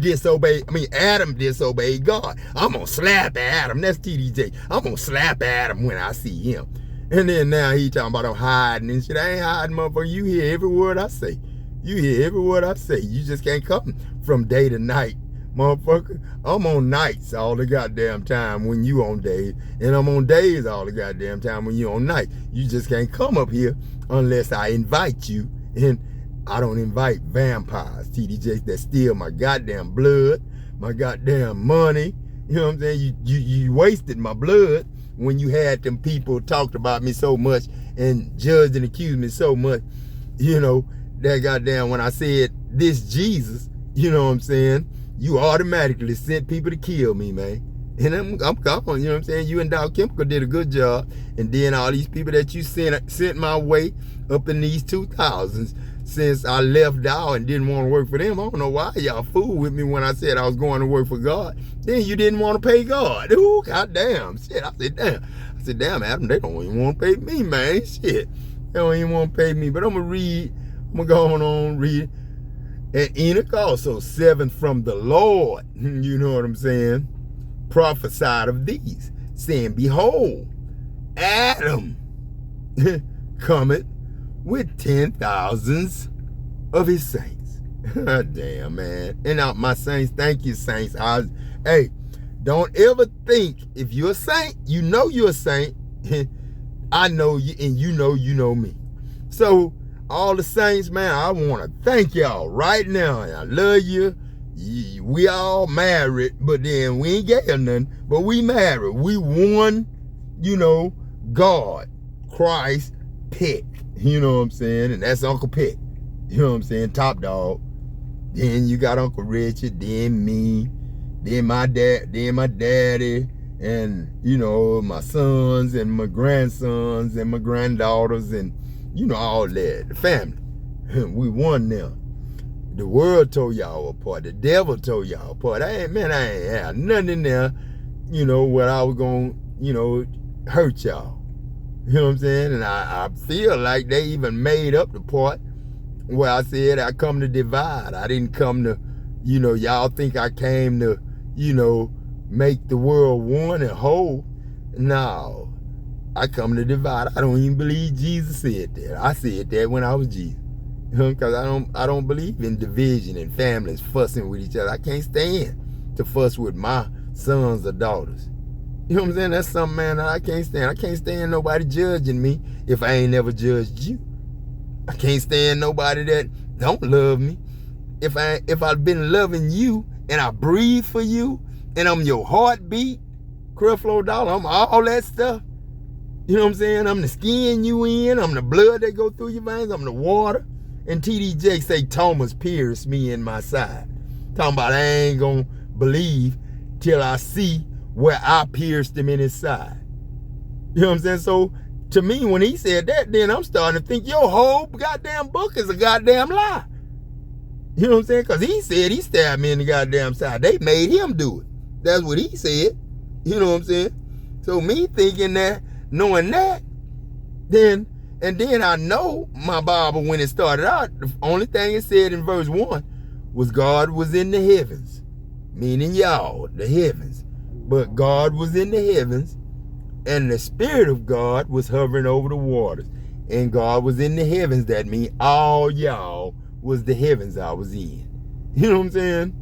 [SPEAKER 2] Adam disobeyed God. I'm going to slap Adam. That's TDJ. I'm going to slap Adam when I see him. And then now he talking about I'm hiding and shit. I ain't hiding, motherfucker. You hear every word I say. You hear every word I say. You just can't come from day to night, motherfucker. I'm on nights all the goddamn time when you on days. And I'm on days all the goddamn time when you on night. You just can't come up here unless I invite you. And I don't invite vampires, TDJs, that steal my goddamn blood, my goddamn money. You know what I'm saying? You wasted my blood when you had them people talked about me so much and judged and accused me so much. That goddamn, when I said this Jesus, you know what I'm saying? You automatically sent people to kill me, man. And I'm gone, you know what I'm saying? You and Dow Chemical did a good job. And then all these people that you sent my way up in these 2000s, since I left Dow and didn't want to work for them, I don't know why y'all fooled with me when I said I was going to work for God. Then you didn't want to pay God. Ooh, goddamn. Shit, I said, damn, Adam, they don't even want to pay me, man. Shit, they don't even want to pay me. But I'm going to go on and read. And Enoch also, 7th from the Lord, you know what I'm saying, prophesied of these, saying, Behold, Adam cometh with 10,000s of his saints. Damn, man. And my saints, thank you, saints. Hey, don't ever think, if you're a saint, you know you're a saint. I know you, and you know me. So, all the saints, man, I want to thank y'all right now. And I love you. We all married, but then we ain't gay or nothing, but we married. We one, God, Christ, pet. You know what I'm saying? And that's Uncle Pet. You know what I'm saying? Top dog. Then you got Uncle Richard, then me, then my dad, then my daddy, and, my sons and my grandsons and my granddaughters and, all that. The family. We won now. The world tore y'all apart. The devil tore y'all apart. I ain't had nothing in there, what I was going to, hurt y'all. You know what I'm saying? And I feel like they even made up the part where I said I come to divide. I didn't come to, y'all think I came to, make the world one and whole. No, I come to divide. I don't even believe Jesus said that. I said that when I was Jesus. Because I don't believe in division and families fussing with each other. I can't stand to fuss with my sons or daughters. You know what I'm saying? That's something, man, that I can't stand. I can't stand nobody judging me if I ain't never judged you. I can't stand nobody that don't love me. If I've been loving you and I breathe for you and I'm your heartbeat, Creflo Dollar, I'm all that stuff. You know what I'm saying? I'm the skin you in. I'm the blood that go through your veins. I'm the water. And TD Jakes say Thomas pierced me in my side. Talking about I ain't gonna believe till I see where I pierced him in his side. You know what I'm saying? So to me, when he said that, then I'm starting to think your whole goddamn book is a goddamn lie. You know what I'm saying? Because he said he stabbed me in the goddamn side. They made him do it. That's what he said. You know what I'm saying? So me thinking that, knowing that, then I know my Bible when it started out, the only thing it said in verse 1 was God was in the heavens. Meaning y'all, the heavens. But God was in the heavens, and the Spirit of God was hovering over the waters. And God was in the heavens. That means all y'all was the heavens I was in. You know what I'm saying?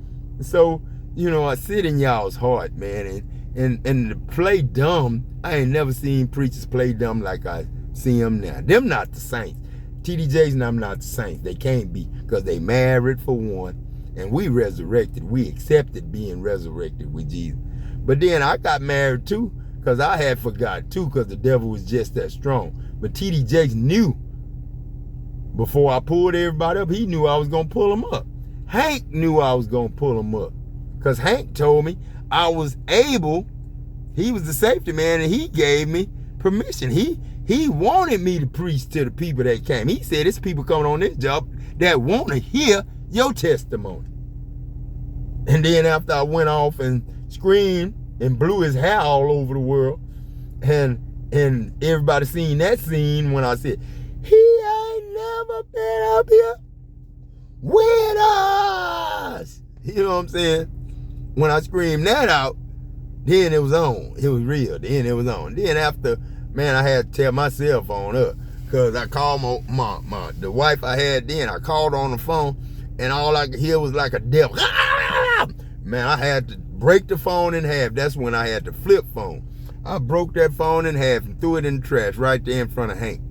[SPEAKER 2] So, you know, I sit in y'all's heart, man. And to play dumb, I ain't never seen preachers play dumb like I see them now. Them not the saints. TD Jakes and them not the saints. They can't be, because they married for one. And we resurrected. We accepted being resurrected with Jesus. But then I got married too, because I had forgot too, because the devil was just that strong. But TD Jakes knew before I pulled everybody up, he knew I was going to pull them up. Hank knew I was going to pull them up, because Hank told me I was able. He was the safety man, and he gave me permission. He wanted me to preach to the people that came. He said, it's people coming on this job that want to hear your testimony. And then after I went off and screamed and blew his hair all over the world, and everybody seen that scene when I said, he ain't never been up here with us. You know what I'm saying? When I screamed that out, then it was on. It was real. Then it was on. Then after, man, I had to tear my cell phone up, because I called the wife I had then. I called her on the phone, and all I could hear was like a devil. Man, I had to break the phone in half. That's when I had the flip phone. I broke that phone in half and threw it in the trash right there in front of Hank.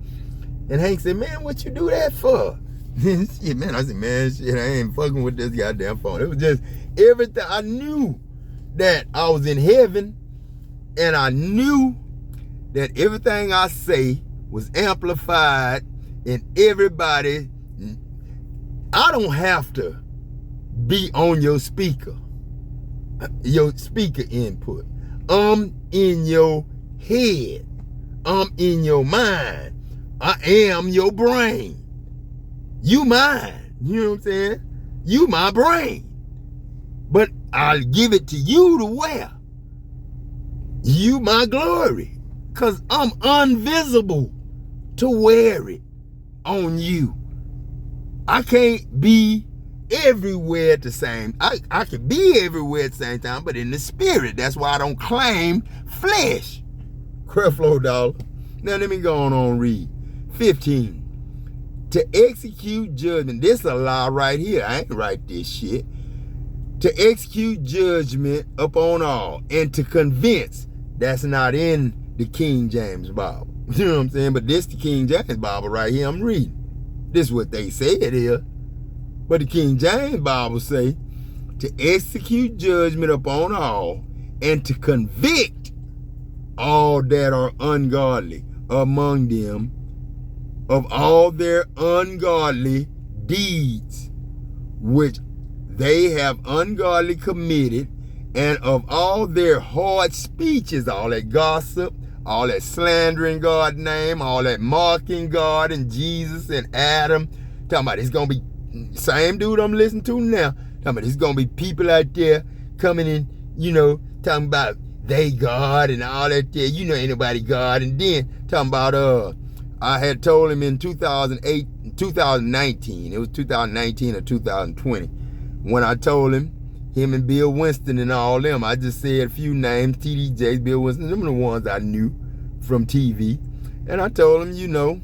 [SPEAKER 2] And Hank said, man, what you do that for? Shit, man. I said, man, shit, I ain't fucking with this goddamn phone. It was just everything. I knew that I was in heaven, and I knew that everything I say was amplified, and everybody, I don't have to be on your speaker input. I'm in your head. I'm in your mind. I am your brain. You mine. You know what I'm saying? You my brain. But I'll give it to you to wear. You my glory. Because I'm invisible to wear it on you. I can't be everywhere at the same. I can be everywhere at the same time, but in the spirit. That's why I don't claim flesh. Creflo Dollar. Now let me go on and read. 15. To execute judgment. This is a lie right here. I ain't write this shit. To execute judgment upon all, and to convince. That's not in the King James Bible. You know what I'm saying? But this the King James Bible right here I'm reading. This is what they say it is. But the King James Bible say, to execute judgment upon all, and to convict all that are ungodly among them of all their ungodly deeds, which they have ungodly committed, and of all their hard speeches, all that gossip, all that slandering God's name, all that mocking God and Jesus and Adam. Talking about it's going to be same dude I'm listening to now. Talking about it's going to be people out there coming in, you know, talking about they God and all that there. You know, ain't nobody God. And then talking about, I had told him in 2019, it was 2019 or 2020, when I told him and Bill Winston and all them, I just said a few names, TD Jakes, Bill Winston, them are the ones I knew from TV. And I told him, you know,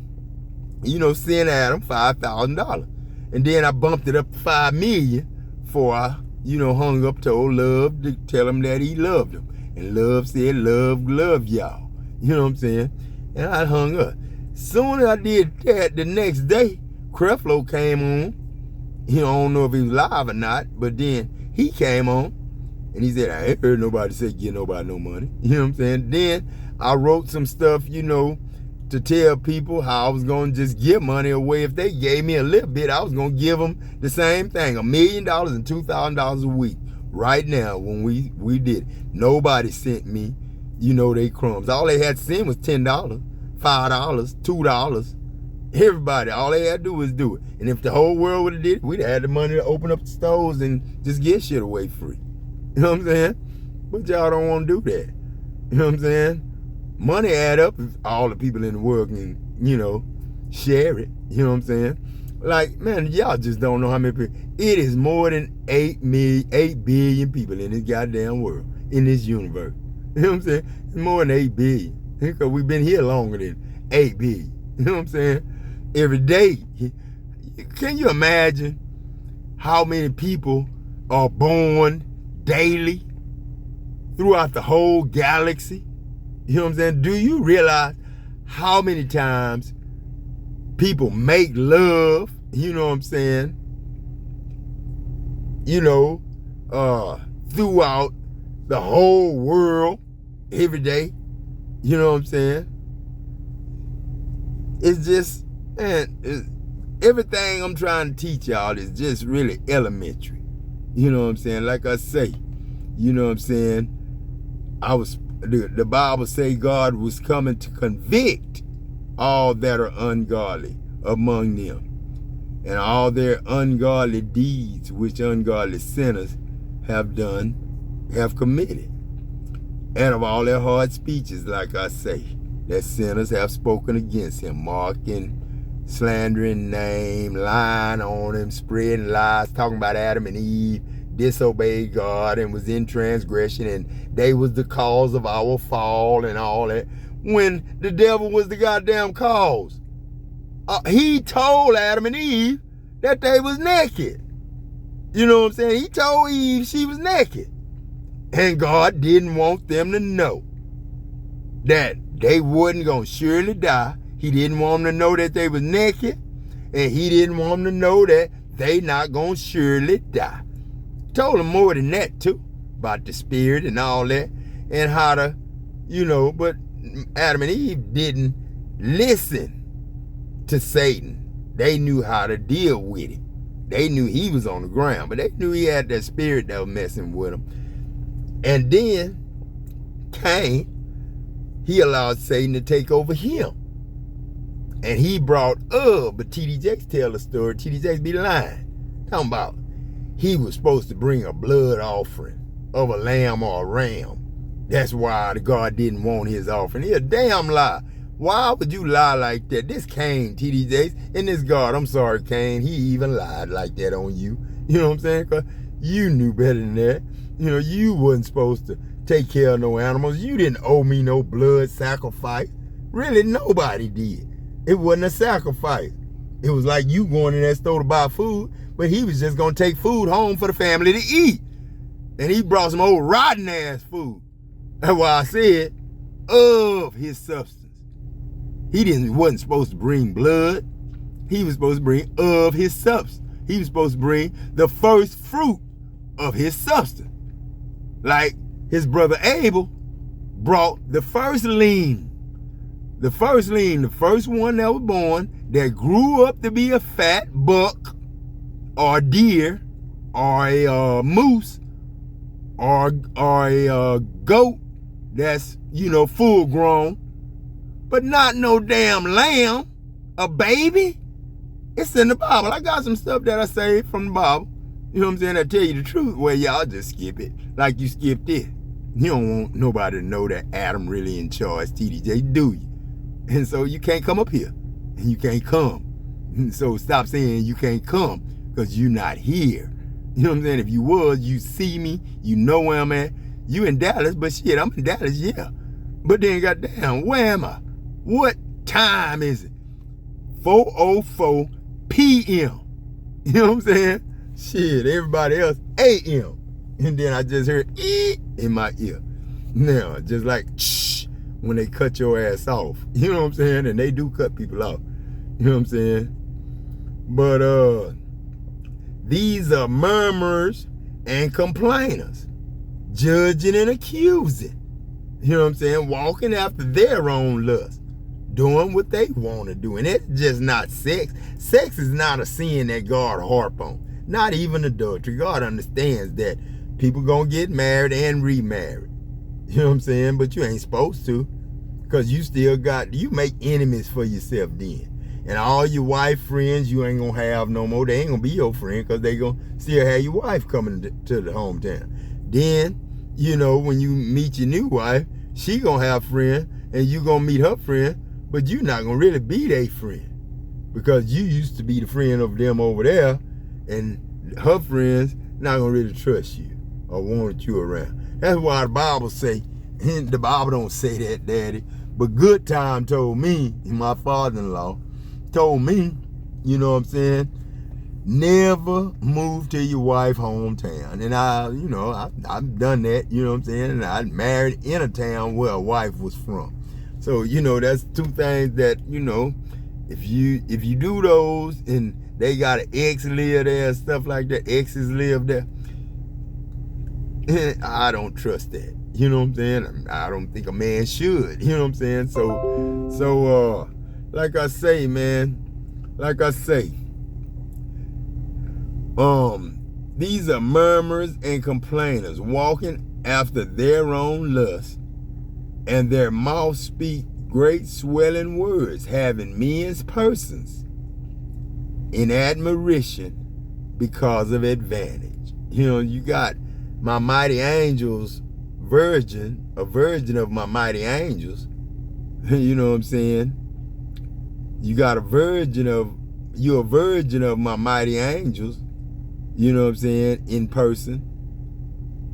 [SPEAKER 2] send Adam $5,000. And then I bumped it up to 5 million before I, hung up, told Love to tell him that he loved him. And Love said, love y'all. You know what I'm saying? And I hung up. Soon as I did that, the next day, Creflo came on. I don't know if he was live or not, but then he came on and he said, I ain't heard nobody say give nobody no money. You know what I'm saying? Then I wrote some stuff, to tell people how I was going to just give money away. If they gave me a little bit, I was going to give them the same thing, $1 million and $2,000 a week. Right now, when we did it, nobody sent me, they crumbs. All they had to send was $10, $5, $2. Everybody, all they had to do was do it. And if the whole world would have did it, we'd have had the money to open up the stores and just get shit away free. You know what I'm saying? But y'all don't want to do that. You know what I'm saying? Money add up if all the people in the world can, share it. You know what I'm saying? Like, man, y'all just don't know how many people. It is more than 8 billion people in this goddamn world, in this universe. You know what I'm saying? It's more than 8 billion. Because we've been here longer than 8 billion. You know what I'm saying? Every day. Can you imagine how many people are born daily throughout the whole galaxy? You know what I'm saying? Do you realize how many times people make love, you know what I'm saying, throughout the whole world every day? You know what I'm saying? It's just, man, everything I'm trying to teach y'all is just really elementary. You know what I'm saying? Like I say, you know what I'm saying? The Bible say God was coming to convict all that are ungodly among them, and all their ungodly deeds which ungodly sinners have committed, and of all their hard speeches, like I say, that sinners have spoken against him, mocking, slandering name, lying on him, spreading lies, talking about Adam and Eve disobeyed God and was in transgression, and they was the cause of our fall and all that, when the devil was the goddamn cause. He told Adam and Eve that they was naked. You know what I'm saying? He told Eve she was naked. And God didn't want them to know that they wasn't going to surely die. He didn't want them to know that they was naked. And he didn't want them to know that they not going to surely die. Told them more than that too, about the spirit and all that, and how to, but Adam and Eve didn't listen to Satan. They knew how to deal with it. They knew he was on the ground, but they knew he had that spirit that was messing with them. And then Cain, he allowed Satan to take over him. And he brought but T.D. Jakes tell the story. T.D. Jakes be lying. Talking about he was supposed to bring a blood offering of a lamb or a ram. That's why the God didn't want his offering. He a damn lie. Why would you lie like that? This Cain, T.D. Jakes, and this God, I'm sorry, Cain, he even lied like that on you. You know what I'm saying? Because you knew better than that. You wasn't supposed to take care of no animals. You didn't owe me no blood sacrifice. Really, nobody did. It wasn't a sacrifice. It was like you going in that store to buy food, but he was just going to take food home for the family to eat. And he brought some old rotten ass food. That's why I said, of his substance. He wasn't supposed to bring blood. He was supposed to bring of his substance. He was supposed to bring the first fruit of his substance. Like his brother Abel brought the first lean. The first one that was born, that grew up to be a fat buck or a deer or a moose or a goat that's, full grown, but not no damn lamb, a baby. It's in the Bible. I got some stuff that I saved from the Bible. You know what I'm saying? I tell you the truth. Well, y'all just skip it like you skipped it. You don't want nobody to know that Adam really in charge, TDJ, do you? And so you can't come up here. And you can't come. And so stop saying you can't come, because you're not here. You know what I'm saying? If you was, you see me, you know where I'm at. You in Dallas, but shit, I'm in Dallas, yeah. But then goddamn, where am I? What time is it? 4:04 p.m. You know what I'm saying? Shit, everybody else, AM. And then I just heard E in my ear. Now, just like when they cut your ass off. You know what I'm saying? And they do cut people off. You know what I'm saying? But these are murmurers and complainers, judging and accusing. You know what I'm saying? Walking after their own lust, doing what they want to do. And it's just not sex. Sex is not a sin that God harp on. Not even adultery. God understands that people gonna get married and remarried. You know what I'm saying? But you ain't supposed to, because you still you make enemies for yourself then. And all your wife friends you ain't gonna have no more. They ain't gonna be your friend, because they gonna still have your wife coming to the hometown. Then, you know, when you meet your new wife, she gonna have friends, and you gonna meet her friend, but you not gonna really be their friend, because you used to be the friend of them over there, and her friends not gonna really trust you or want you around. That's why the Bible say, and the Bible don't say that, Daddy, but Good Time told me, my father-in-law told me, you know what I'm saying, never move to your wife's hometown. And I've done that, you know what I'm saying, and I married in a town where a wife was from. So, you know, that's two things that, you know, if you do those and they got an ex live there and stuff like that, exes live there, I don't trust that. You know what I'm saying? I don't think a man should. You know what I'm saying? So like I say, man, these are murmurers and complainers, walking after their own lust, and their mouth speak great swelling words, having men's persons in admiration because of advantage. You know, you got my mighty angels virgin, a virgin of my mighty angels. You know what I'm saying? You got you're a virgin of my mighty angels. You know what I'm saying? In person,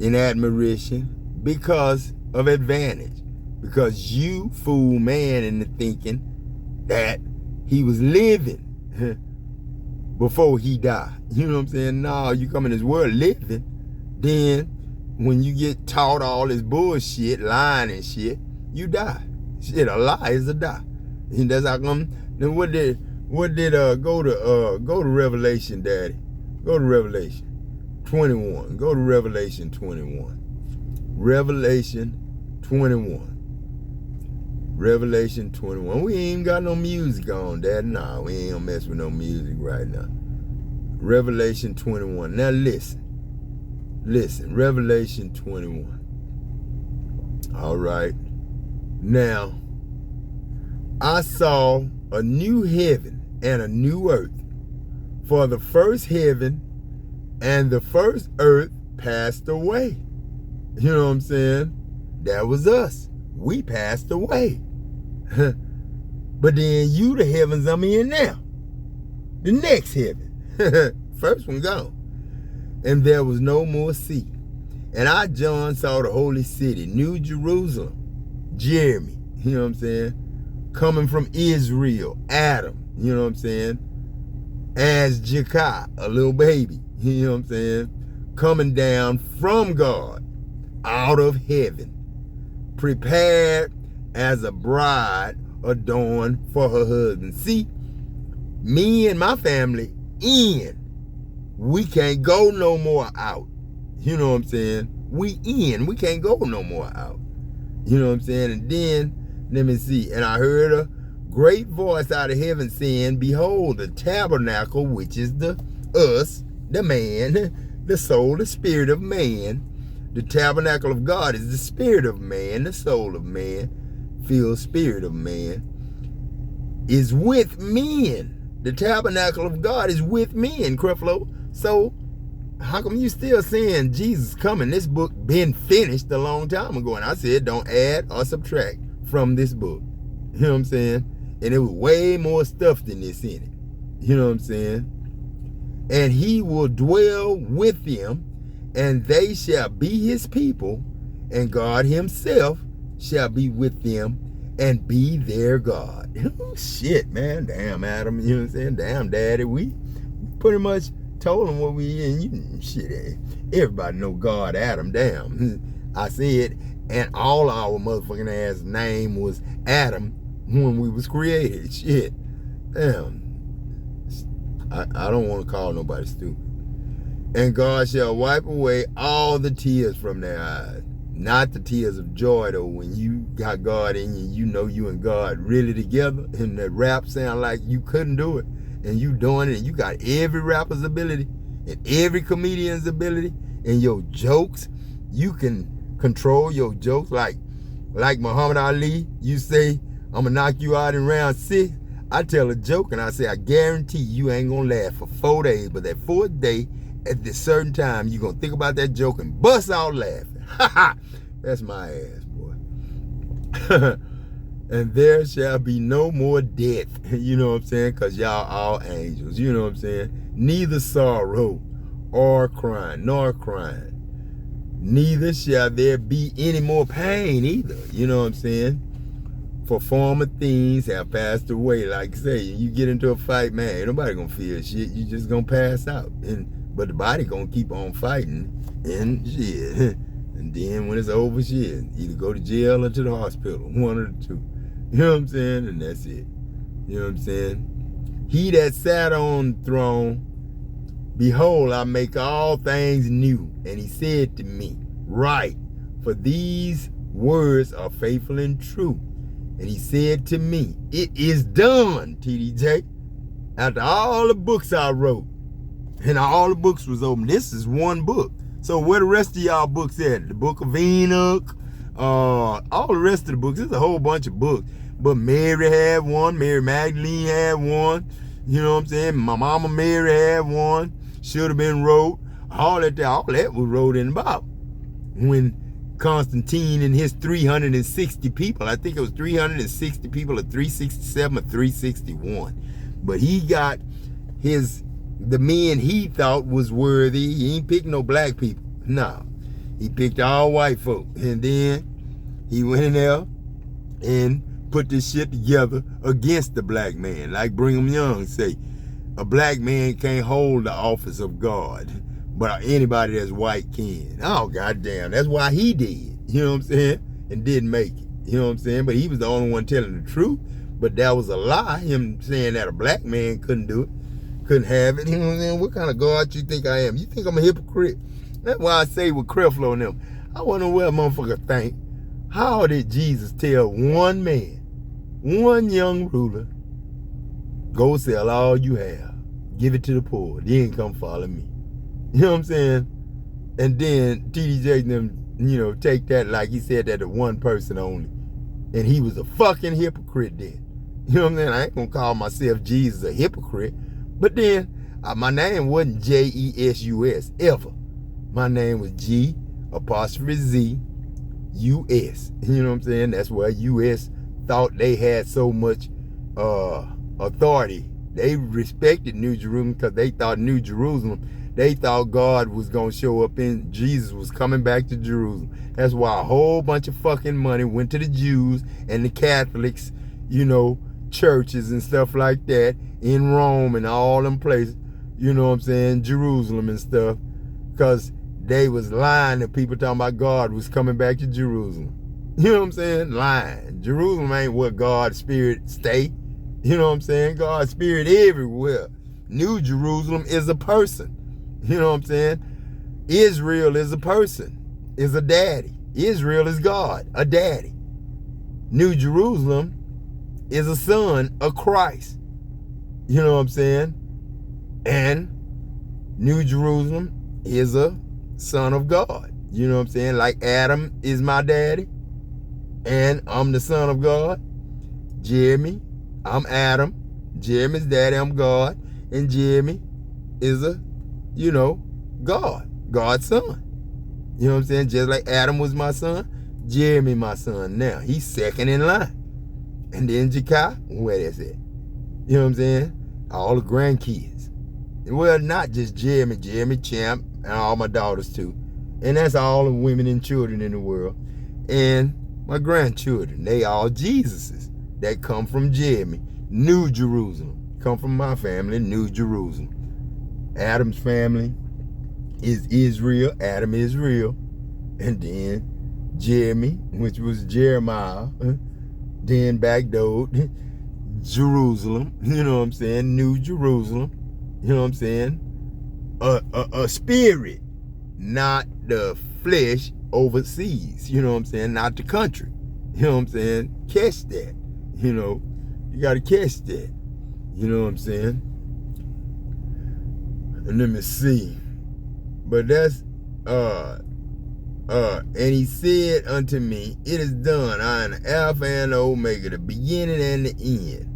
[SPEAKER 2] in admiration, because of advantage. Because you fool man into thinking that he was living before he died. You know what I'm saying? No, you come in this world living. Then when you get taught all this bullshit, lying and shit, you die. Shit, a lie is a die. And that's how come. Then what did go to Revelation, Daddy? Go to Revelation 21. Go to Revelation 21. Revelation 21. Revelation 21. We ain't even got no music on, Daddy. Nah, we ain't gonna mess with no music right now. Revelation 21. Now listen. Listen, Revelation 21. All right. Now, I saw a new heaven and a new earth. For the first heaven and the first earth passed away. You know what I'm saying? That was us. We passed away. But then you, the heavens I'm in now. The next heaven. First one gone. And there was no more sea. And I, John, saw the holy city, New Jerusalem, Jeremy, you know what I'm saying, coming from Israel, Adam, you know what I'm saying, as Jekai, a little baby, you know what I'm saying, coming down from God, out of heaven, prepared as a bride adorned for her husband. See, me and my family in. We can't go no more out. You know what I'm saying? We in. We can't go no more out. You know what I'm saying? And then, let me see. And I heard a great voice out of heaven saying, behold, the tabernacle, which is the man, the soul, the spirit of man. The tabernacle of God is the spirit of man, the soul of man, filled spirit of man, is with men. The tabernacle of God is with men, Creflo. So, how come you still saying Jesus coming? This book been finished a long time ago. And I said, don't add or subtract from this book. You know what I'm saying? And there was way more stuff than this in it. You know what I'm saying? And he will dwell with them, and they shall be his people, and God himself shall be with them and be their God. Oh, shit, man. Damn, Adam. You know what I'm saying? Damn, Daddy. We pretty much told him what we in. You shit, everybody know God Adam. Damn, I said, and all our motherfucking ass name was Adam when we was created. Shit, damn. I don't want to call nobody stupid. And God shall wipe away all the tears from their eyes. Not the tears of joy, though, when you got God in you, you know you and God really together, and that rap sound like you couldn't do it, and you doing it, and you got every rapper's ability, and every comedian's ability, and your jokes, you can control your jokes, like Muhammad Ali, you say, I'm gonna knock you out in round 6, I tell a joke, and I say, I guarantee you ain't gonna laugh for 4 days, but that 4th day, at this certain time, you're gonna think about that joke and bust out laughing. Ha ha! That's my ass, boy. And there shall be no more death. You know what I'm saying? Because y'all all angels. You know what I'm saying? Neither sorrow or crying, nor crying. Neither shall there be any more pain either. You know what I'm saying? For former things have passed away. Like I say, you get into a fight, man, ain't nobody gonna feel shit. You just gonna pass out. But the body gonna keep on fighting and shit. And then when it's over, shit, either go to jail or to the hospital, one of the two. You know what I'm saying? And that's it. You know what I'm saying? He that sat on the throne, behold, I make all things new. And he said to me, write, for these words are faithful and true. And he said to me, it is done, TDJ. After all the books I wrote, and all the books was open, this is one book. So where the rest of y'all books at? The book of Enoch, all the rest of the books. There's a whole bunch of books. But Mary had one. Mary Magdalene had one. You know what I'm saying? My mama Mary had one. Should have been wrote. All that was wrote in the Bible. When Constantine and his 360 people, I think it was 360 people, or 367 or 361. But he got the men he thought was worthy. He ain't picked no black people. No. He picked all white folk. And then he went in there and put this shit together against the black man. Like Brigham Young say, a black man can't hold the office of God, but anybody that's white can. Oh, goddamn. That's why he did. You know what I'm saying? And didn't make it. You know what I'm saying? But he was the only one telling the truth. But that was a lie, him saying that a black man couldn't do it. Couldn't have it. You know what I'm saying? What kind of God you think I am? You think I'm a hypocrite? That's why I say with Creflo and them, I wonder what a motherfucker think. How did Jesus tell one man, one young ruler, go sell all you have, give it to the poor, then come follow me? You know what I'm saying? And then TDJ and them, you know, take that like he said that to one person only. And he was a fucking hypocrite then. You know what I'm saying? I ain't gonna call myself Jesus a hypocrite. But then, my name wasn't J-E-S-U-S, ever. My name was G'*Z', U-S. You know what I'm saying? That's why U.S. thought they had so much authority. They respected New Jerusalem because they thought New Jerusalem, they thought God was going to show up in, Jesus was coming back to Jerusalem. That's why a whole bunch of fucking money went to the Jews and the Catholics, you know, churches and stuff like that in Rome and all them places, you know what I'm saying, Jerusalem and stuff, because they was lying to people talking about God was coming back to Jerusalem. You know what I'm saying? Lying. Jerusalem ain't where God's spirit stay. You know what I'm saying? God's spirit everywhere. New Jerusalem is a person. You know what I'm saying? Israel is a person, is a daddy. Israel is God, a daddy. New Jerusalem is a son of Christ. You know what I'm saying? And New Jerusalem is a son of God. You know what I'm saying? Like Adam is my daddy, and I'm the son of God. Jeremy, I'm Adam. Jeremy's daddy, I'm God. And Jeremy is a, you know, God. God's son. You know what I'm saying? Just like Adam was my son, Jeremy my son now. He's second in line. And then Jekai, where that's at? You know what I'm saying? All the grandkids. Well, not just Jeremy, Champ, and all my daughters too. And that's all the women and children in the world. And my grandchildren, they all Jesuses that come from Jeremy. New Jerusalem. Come from my family, New Jerusalem. Adam's family is Israel. Adam is real. And then Jeremy, which was Jeremiah, then backdoored Jerusalem, you know what I'm saying? New Jerusalem, you know what I'm saying? A spirit, not the flesh overseas, you know what I'm saying? Not the country, you know what I'm saying? Catch that, you know? You got to catch that, you know what I'm saying? And let me see. But that's, and he said unto me, it is done. I am the Alpha and the Omega, the beginning and the end.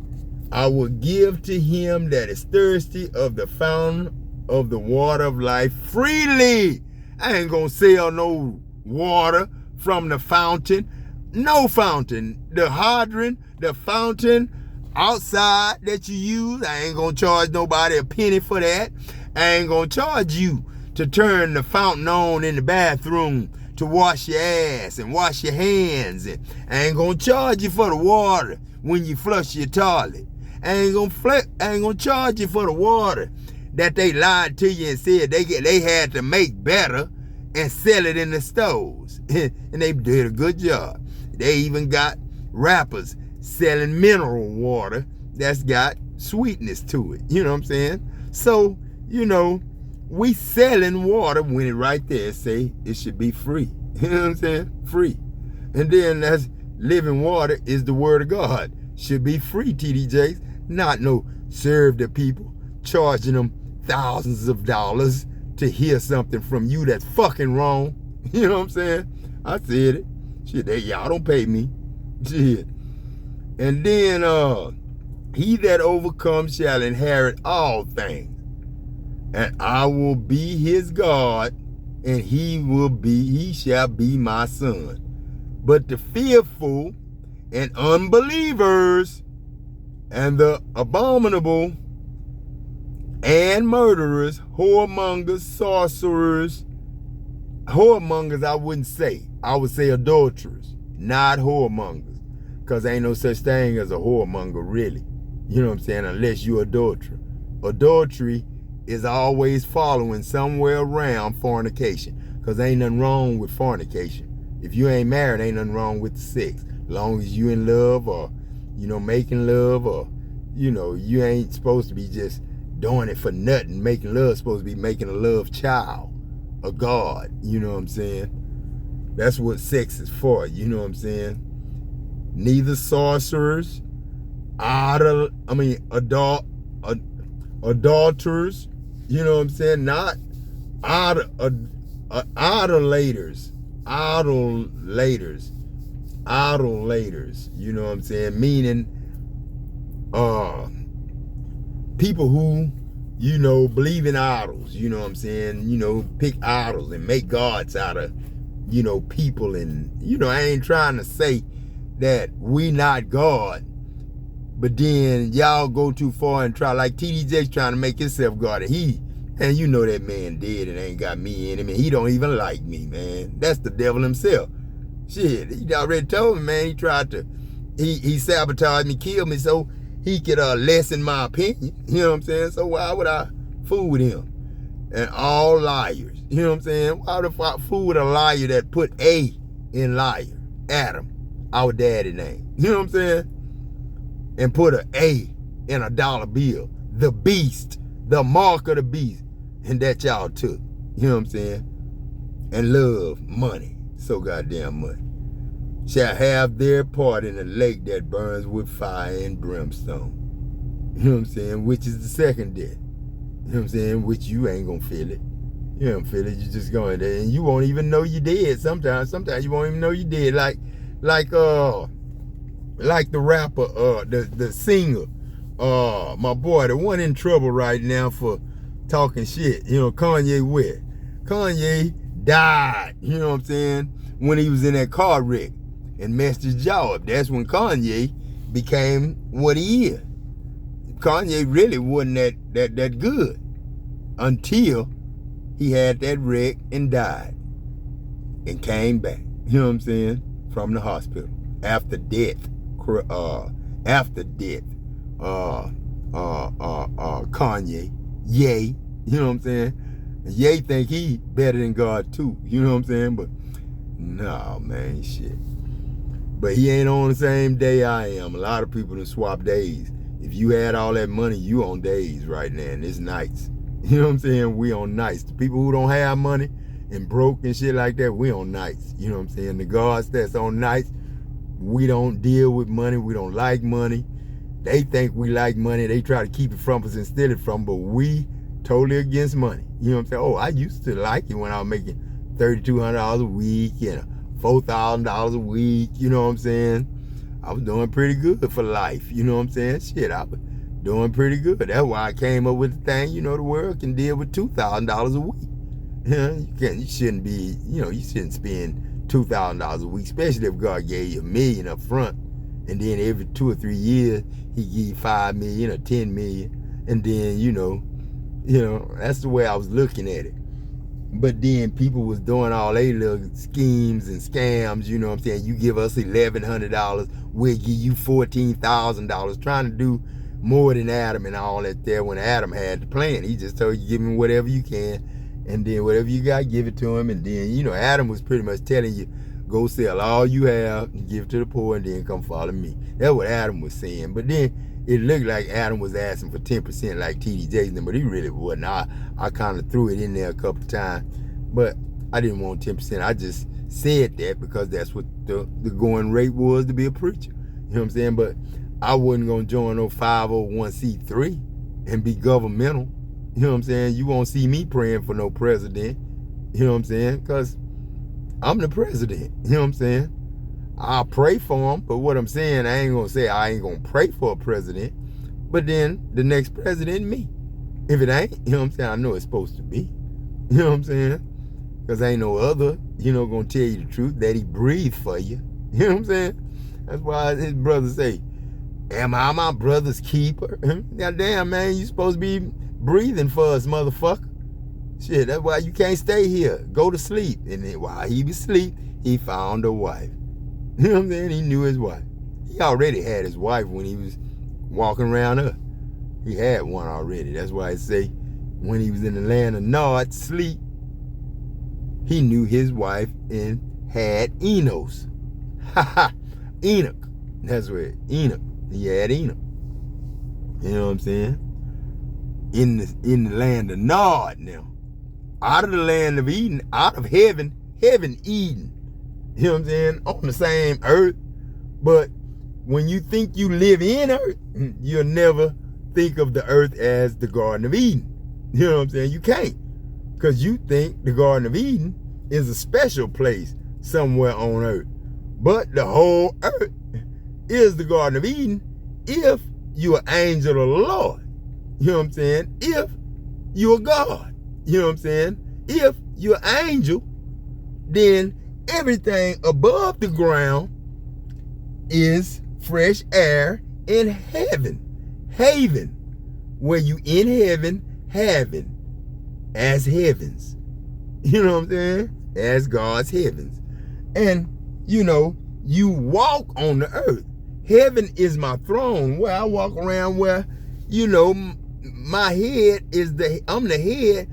[SPEAKER 2] I will give to him that is thirsty of the fountain of the water of life freely. I ain't gonna sell no water from the fountain. No fountain. The hydrant, the fountain outside that you use, I ain't gonna charge nobody a penny for that. I ain't gonna charge you to turn the fountain on in the bathroom to wash your ass and wash your hands. And I ain't gonna charge you for the water when you flush your toilet. I ain't gonna charge you for the water that they lied to you and said they had to make better and sell it in the stores. And they did a good job. They even got rappers selling mineral water that's got sweetness to it. You know what I'm saying? So, you know, we selling water when it right there say it should be free. You know what I'm saying? Free. And then that's living water is the word of God. Should be free, TDJs. Not no serve the people, charging them thousands of dollars to hear something from you that's fucking wrong. You know what I'm saying? I said it. Shit, y'all don't pay me. Shit. And then he that overcomes shall inherit all things. And I will be his God, and he shall be my son. But the fearful and unbelievers and the abominable and murderers, whoremongers, sorcerers, whoremongers I wouldn't say. I would say adulterers, not whoremongers. Because ain't no such thing as a whoremonger, really. You know what I'm saying? Unless you're adulterer. Adultery is always following somewhere around fornication. Because ain't nothing wrong with fornication. If you ain't married, ain't nothing wrong with the sex. As long as you in love or, you know, making love or, you know, you ain't supposed to be just doing it for nothing. Making love supposed to be making a love child, a God. You know what I'm saying? That's what sex is for. You know what I'm saying? Neither sorcerers, adulterers, you know what I'm saying? Not idolaters, you know what I'm saying? Meaning, people who, you know, believe in idols, you know what I'm saying? You know, pick idols and make gods out of, you know, people. And, you know, I ain't trying to say that we not God, but then y'all go too far and try, like TDJ's trying to make himself God. And you know that man dead and ain't got me in him, and he don't even like me, man. That's the devil himself. Shit, he already told me, man, he tried to, he sabotaged me, killed me so he could lessen my opinion. You know what I'm saying? So why would I fool with him? And all liars. You know what I'm saying? Why would I fool with a liar that put A in liar? Adam, our daddy name. You know what I'm saying? And put an A in a dollar bill. The beast, the mark of the beast. And that y'all took. You know what I'm saying? And love money. So goddamn money. Shall have their part in the lake that burns with fire and brimstone. You know what I'm saying? Which is the second death. You know what I'm saying? Which you ain't gonna feel it. You don't feel it. You just going there, and you won't even know you dead. Sometimes you won't even know you dead. Like the rapper, the singer, my boy, the one in trouble right now for talking shit. You know, Kanye West. Kanye died. You know what I'm saying? When he was in that car wreck and messed his jaw up. That's when Kanye became what he is. Kanye really wasn't that good until he had that wreck and died and came back. You know what I'm saying? From the hospital after death. Kanye, yay. You know what I'm saying? And Ye think he better than God too. You know what I'm saying? But no, man, shit. But he ain't on the same day I am. A lot of people done swap days. If you had all that money, you on days right now, and it's nights. You know what I'm saying? We on nights. The people who don't have money and broke and shit like that, we on nights. You know what I'm saying? The gods that's on nights, we don't deal with money. We don't like money. They think we like money. They try to keep it from us and steal it from, but we totally against money. You know what I'm saying? Oh, I used to like it when I was making $3,200 a week and $4,000 a week. You know what I'm saying? I was doing pretty good for life. You know what I'm saying? Shit, I was doing pretty good. That's why I came up with the thing, you know, the world can deal with $2,000 a week. You shouldn't be, you shouldn't spend $2,000 a week, especially if God gave you $1 million up front. And then every 2 or 3 years, he give you $5 million or $10 million. And then, that's the way I was looking at it. But then people was doing all their little schemes and scams, you know what I'm saying? You give us $1,100, we'll give you $14,000, trying to do more than Adam and all that there when Adam had the plan. He just told you, give him whatever you can, and then whatever you got, give it to him. And then, Adam was pretty much telling you, go sell all you have and give it to the poor and then come follow me. That's what Adam was saying. But then it looked like Adam was asking for 10% like T.D. Jakes, but he really wasn't. I kind of threw it in there a couple of times, but I didn't want 10%. I just said that because that's what the going rate was to be a preacher. You know what I'm saying? But I wasn't going to join no 501c3 and be governmental. You know what I'm saying? You won't see me praying for no president. You know what I'm saying? Because I'm the president. You know what I'm saying? I'll pray for him, but what I'm saying, I ain't gonna say I ain't gonna pray for a president, but then the next president, me. If it ain't, you know what I'm saying, I know it's supposed to be. You know what I'm saying? Because ain't no other, gonna tell you the truth, that he breathed for you. You know what I'm saying? That's why his brothers say, am I my brother's keeper? Now, damn, man, you supposed to be breathing for us, motherfucker. Shit, that's why you can't stay here. Go to sleep. And then while he was asleep, he found a wife. You know what I'm saying? He knew his wife. He already had his wife when he was walking around her. He had one already. That's why I say when he was in the land of Nod, sleep, he knew his wife and had Enos. Enoch. That's where Enoch. He had Enoch. You know what I'm saying? In the land of Nod now. Out of the land of Eden, out of heaven, Eden. You know what I'm saying? On the same earth. But when you think you live in earth, you'll never think of the earth as the Garden of Eden. You know what I'm saying? You can't. Because you think the Garden of Eden is a special place somewhere on earth. But the whole earth is the Garden of Eden if you're an angel of the Lord. You know what I'm saying? If you're God. You know what I'm saying? If you're an angel, then everything above the ground is fresh air in heaven. Haven. Where you in heaven, having as heavens. You know what I'm saying? As God's heavens. And, you walk on the earth. Heaven is my throne where I walk around where, my head is I'm the head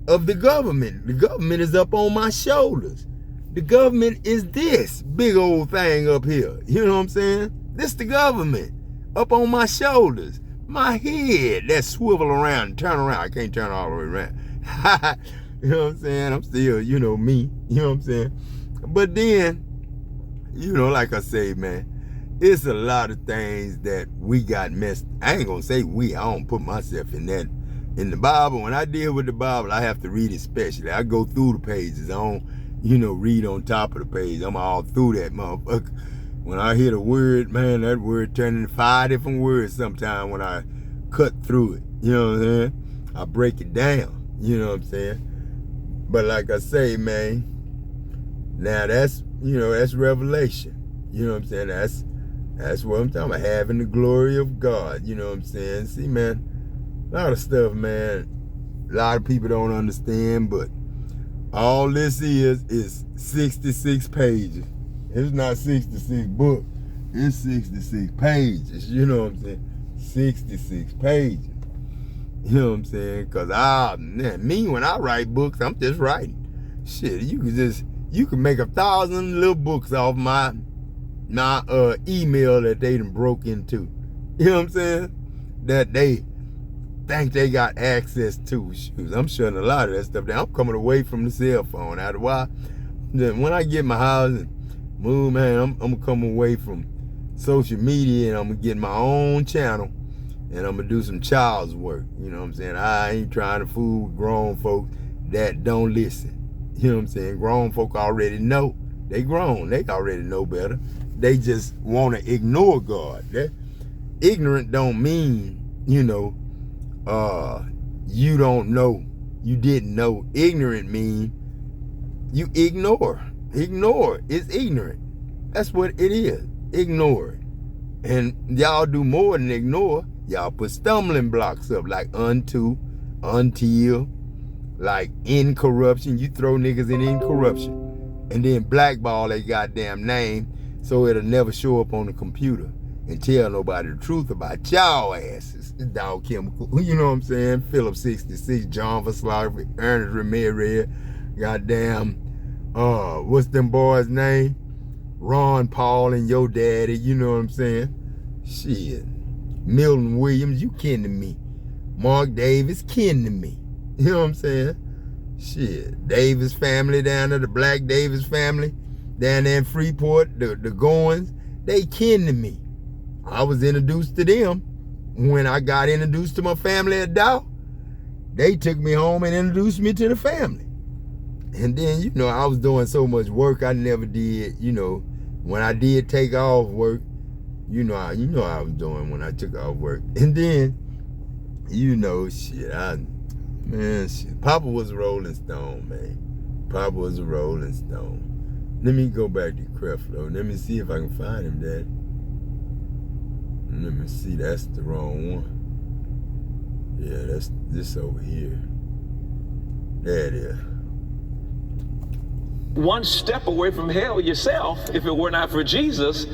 [SPEAKER 2] of the government. The government is up on my shoulders. The government is this big old thing up here. You know what I'm saying? This the government up on my shoulders. My head that swivel around and turn around. I can't turn all the way around. You know what I'm saying? I'm still, me. You know what I'm saying? But then, like I say, man, it's a lot of things that we got messed. I ain't gonna say we. I don't put myself in that. In the Bible, when I deal with the Bible, I have to read it specially. I go through the pages. I don't, read on top of the page. I'm all through that motherfucker. When I hear the word, man, that word turn into 5 different words sometimes when I cut through it. You know what I'm saying? I break it down. You know what I'm saying? But like I say, man, now that's, that's revelation. You know what I'm saying? That's what I'm talking about, having the glory of God. You know what I'm saying? See, man, a lot of stuff, man, a lot of people don't understand, but all this is 66 pages. It's not 66 books. It's 66 pages. You know what I'm saying? 66 pages. You know what I'm saying? Because me, when I write books, I'm just writing. Shit, you can make 1,000 little books off my email that they done broke into. You know what I'm saying? That they think they got access to. Shoes, I'm shutting a lot of that stuff down. I'm coming away from the cell phone. After a while, when I get my house and move, man, I'm gonna come away from social media and I'm gonna get my own channel and I'm gonna do some child's work. You know what I'm saying? I ain't trying to fool grown folks that don't listen. You know what I'm saying? Grown folk already know. They grown. They already know better. They just want to ignore God. That ignorant don't mean, you don't know. You didn't know. Ignorant mean you ignore. Ignore is ignorant. That's what it is. Ignore it. And y'all do more than ignore. Y'all put stumbling blocks up like unto, until, like incorruption. You throw niggas in incorruption and then blackball their goddamn name so it'll never show up on the computer and tell nobody the truth about y'all asses. Dog Chemical, you know what I'm saying? Philip 66, John Vaslavic, Ernest Ramirez, goddamn, what's them boys' name? Ron Paul and your daddy, you know what I'm saying? Shit. Milton Williams, you kin to me. Mark Davis, kin to me. You know what I'm saying? Shit. Davis family down there, the Black Davis family, down there in Freeport, the Goins, they kin to me. I was introduced to them when I got introduced to my family at Dow. They took me home and introduced me to the family. And then, I was doing so much work I never did, when I did take off work, how I was doing when I took off work. And then, shit, Papa was a Rolling Stone, man. Papa was a Rolling Stone. Let me go back to Creflo. Let me see if I can find him, Daddy. Let me see, that's the wrong one. Yeah, that's this over here. There it is.
[SPEAKER 1] One step away from hell yourself if it were not for Jesus.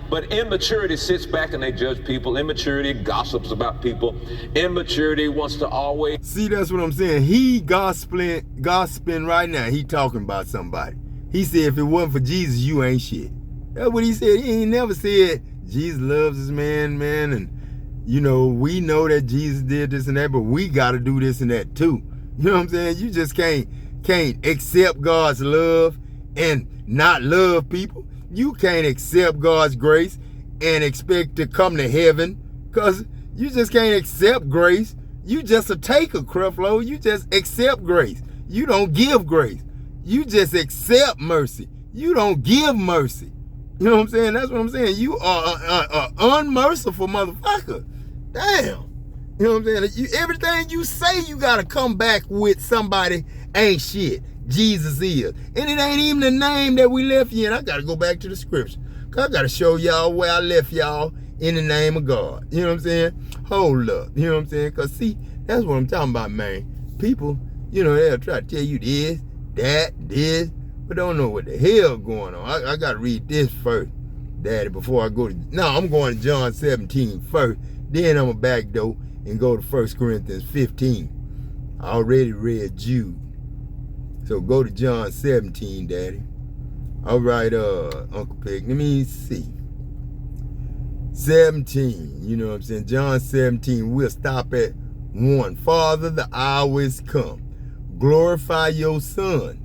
[SPEAKER 1] But immaturity sits back and they judge people. Immaturity gossips about people. Immaturity wants to always...
[SPEAKER 2] See, that's what I'm saying. He gossiping right now. He talking about somebody. He said, if it wasn't for Jesus, you ain't shit. That's what he said. He ain't never said Jesus loves his man, and, we know that Jesus did this and that, but we got to do this and that too. You know what I'm saying? You just can't accept God's love and not love people. You can't accept God's grace and expect to come to heaven, because you just can't accept grace. You just a taker, Creflo. You just accept grace. You don't give grace. You just accept mercy. You don't give mercy. You know what I'm saying? That's what I'm saying. You are an unmerciful motherfucker. Damn. You know what I'm saying? Everything you say, you got to come back with somebody ain't shit. Jesus is. And it ain't even the name that we left you in. I got to go back to the scripture. Because I got to show y'all where I left y'all in the name of God. You know what I'm saying? Hold up. You know what I'm saying? Because, see, that's what I'm talking about, man. People, they'll try to tell you this, that, this, but don't know what the hell going on. I got to read this first, Daddy, before I go to... No, I'm going to John 17 first. Then I'm going to back door and go to 1 Corinthians 15. I already read Jude. So go to John 17, Daddy. All right, Uncle Peg. Let me see. 17, you know what I'm saying? John 17, we'll stop at 1. Father, the hour is come. Glorify your Son,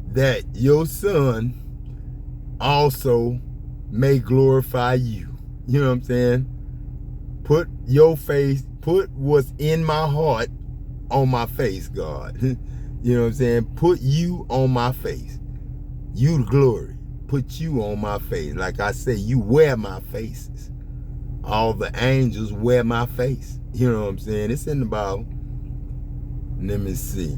[SPEAKER 2] that your Son also may glorify you. You know what I'm saying? Put your face, put what's in my heart on my face, God. You know what I'm saying? Put you on my face. You the glory. Put you on my face. Like I say, you wear my faces. All the angels wear my face. You know what I'm saying? It's in the Bible. Let me see.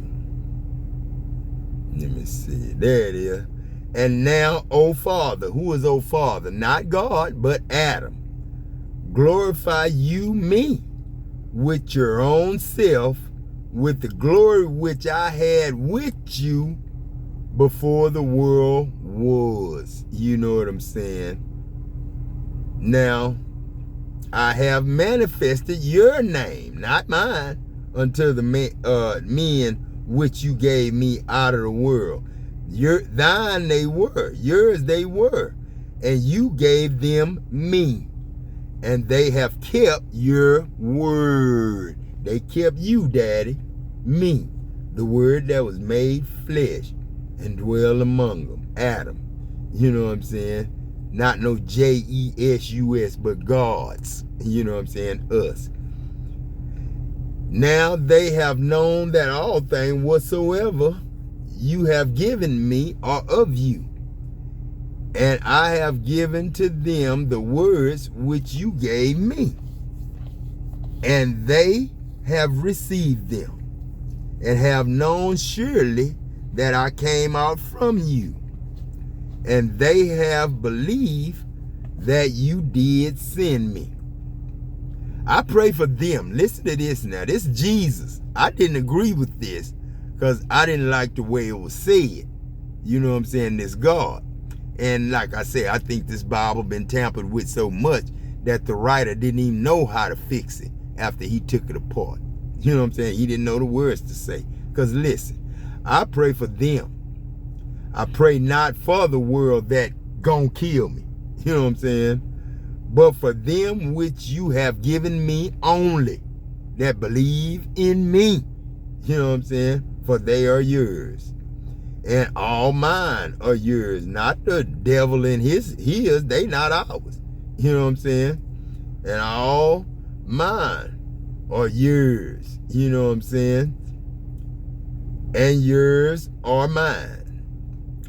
[SPEAKER 2] There it is. And now, O Father. Who is O Father? Not God, but Adam. Glorify you me with your own self, with the glory which I had with you before the world was. You know what I'm saying? Now, I have manifested your name, not mine, unto the men which you gave me out of the world. Thine they were, yours they were, and you gave them me, and they have kept your word. They kept you, Daddy, me, the word that was made flesh and dwell among them, Adam. You know what I'm saying? Not no Jesus, but God's. You know what I'm saying? Us. Now they have known that all things whatsoever you have given me are of you. And I have given to them the words which you gave me. And they have received them, and have known surely that I came out from you. And they have believed that you did send me. I pray for them. Listen to this now. This is Jesus. I didn't agree with this because I didn't like the way it was said. You know what I'm saying? This God. And like I said, I think this Bible been tampered with so much that the writer didn't even know how to fix it after he took it apart. You know what I'm saying? He didn't know the words to say. Because listen, I pray for them. I pray not for the world that gonna kill me. You know what I'm saying? But for them which you have given me only, that believe in me. You know what I'm saying? For they are yours. And all mine are yours. Not the devil and his, they not ours. You know what I'm saying? And all mine are yours. You know what I'm saying? And yours are mine.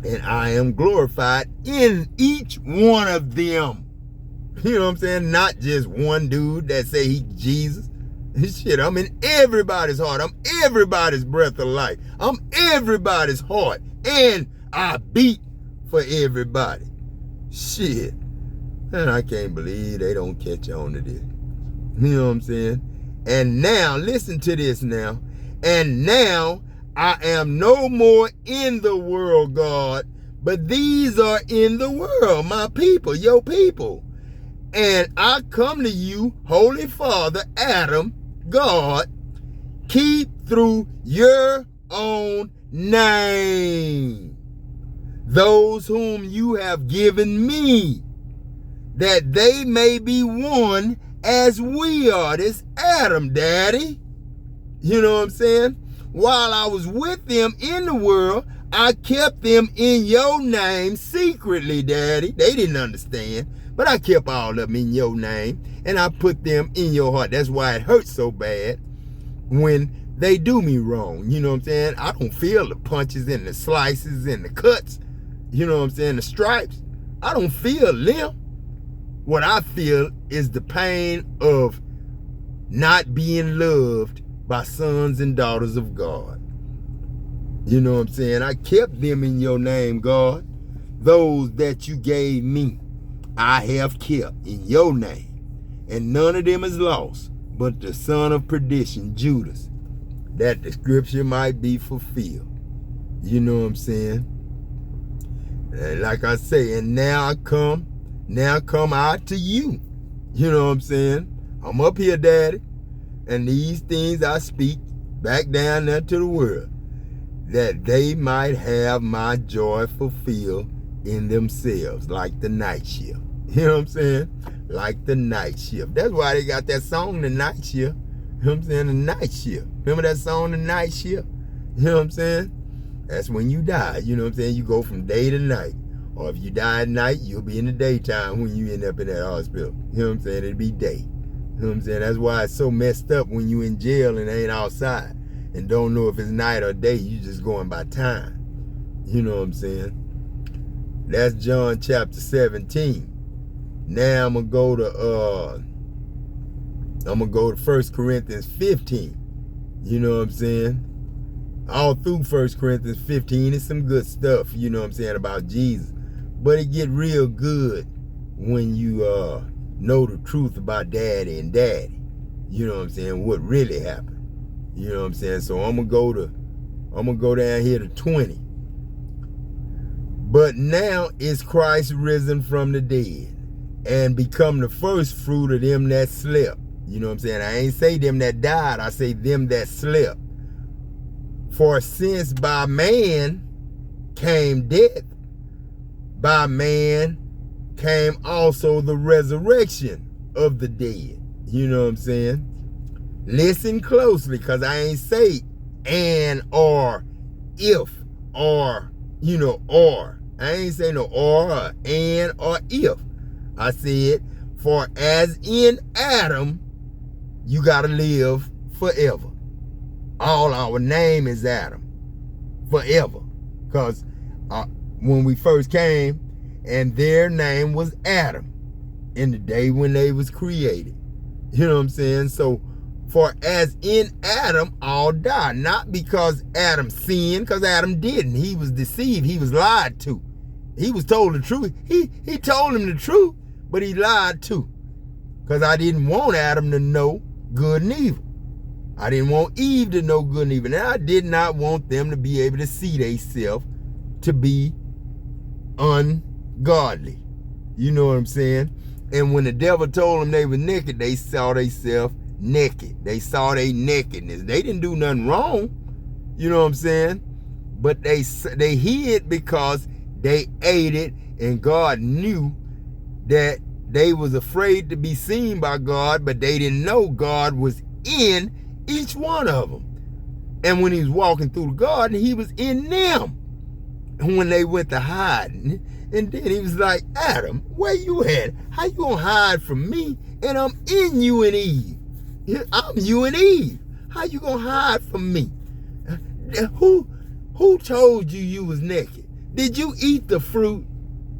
[SPEAKER 2] And I am glorified in each one of them. You know what I'm saying? Not just one dude that say he Jesus. Shit, I'm in everybody's heart. I'm everybody's breath of life. I'm everybody's heart. And I beat for everybody. Shit. And I can't believe they don't catch on to this. You know what I'm saying? And now, listen to this now. And now I am no more in the world, God, but these are in the world, my people, your people. And I come to you, Holy Father, Adam, God, keep through your own name those whom you have given me, that they may be one as we are. This Adam, Daddy. You know what I'm saying? While I was with them in the world, I kept them in your name secretly, Daddy. They didn't understand, but I kept all of them in your name, and I put them in your heart. That's why it hurts so bad when they do me wrong. You know what I'm saying? I don't feel the punches and the slices and the cuts. You know what I'm saying? The stripes. I don't feel them. What I feel is the pain of not being loved by sons and daughters of God. You know what I'm saying? I kept them in your name, God. Those that you gave me, I have kept in your name. And none of them is lost, but the son of perdition, Judas, that the scripture might be fulfilled. You know what I'm saying? And like I say, and now come I to you. You know what I'm saying? I'm up here, Daddy. And these things I speak back down there to the world, that they might have my joy fulfilled in themselves, like the night shift. You know what I'm saying? Like the night shift. That's why they got that song, The Night Shift. You know what I'm saying? The night shift. Remember that song, The Night Shift? You know what I'm saying? That's when you die. You know what I'm saying? You go from day to night. Or if you die at night, you'll be in the daytime when you end up in that hospital. You know what I'm saying? It'll be day. You know what I'm saying? That's why it's so messed up when you in jail and ain't outside and don't know if it's night or day. You just going by time. You know what I'm saying? That's John chapter 17. Now I'm gonna go to 1 Corinthians 15. You know what I'm saying? All through 1 Corinthians 15 is some good stuff, you know what I'm saying, about Jesus. But it get real good when you know the truth about Daddy and Daddy. You know what I'm saying? What really happened. You know what I'm saying? So I'm gonna go down here to 20. But now is Christ risen from the dead, and become the first fruit of them that slept. You know what I'm saying? I ain't say them that died. I say them that slept. For since by man came death, by man came also the resurrection of the dead. You know what I'm saying? Listen closely, because I ain't say and or if or, or. I ain't say no or and or if. I said, for as in Adam, you got to live forever. All our name is Adam. Forever. Because when we first came, and their name was Adam in the day when they was created. You know what I'm saying? So, for as in Adam, all die. Not because Adam sinned, because Adam didn't. He was deceived. He was lied to. He was told the truth. He told him the truth, but he lied too. Because I didn't want Adam to know good and evil. I didn't want Eve to know good and evil. And I did not want them to be able to see themselves to be ungodly. You know what I'm saying? And when the devil told them they were naked, they saw themselves naked. They saw their nakedness. They didn't do nothing wrong. You know what I'm saying? But they hid because they ate it, and God knew that they was afraid to be seen by God, but they didn't know God was in each one of them. And when he was walking through the garden, he was in them. And when they went to hiding, and then he was like, Adam, where you at? How you gonna hide from me? And I'm in you and Eve. I'm you and Eve. How you gonna hide from me? Who told you was naked? Did you eat the fruit?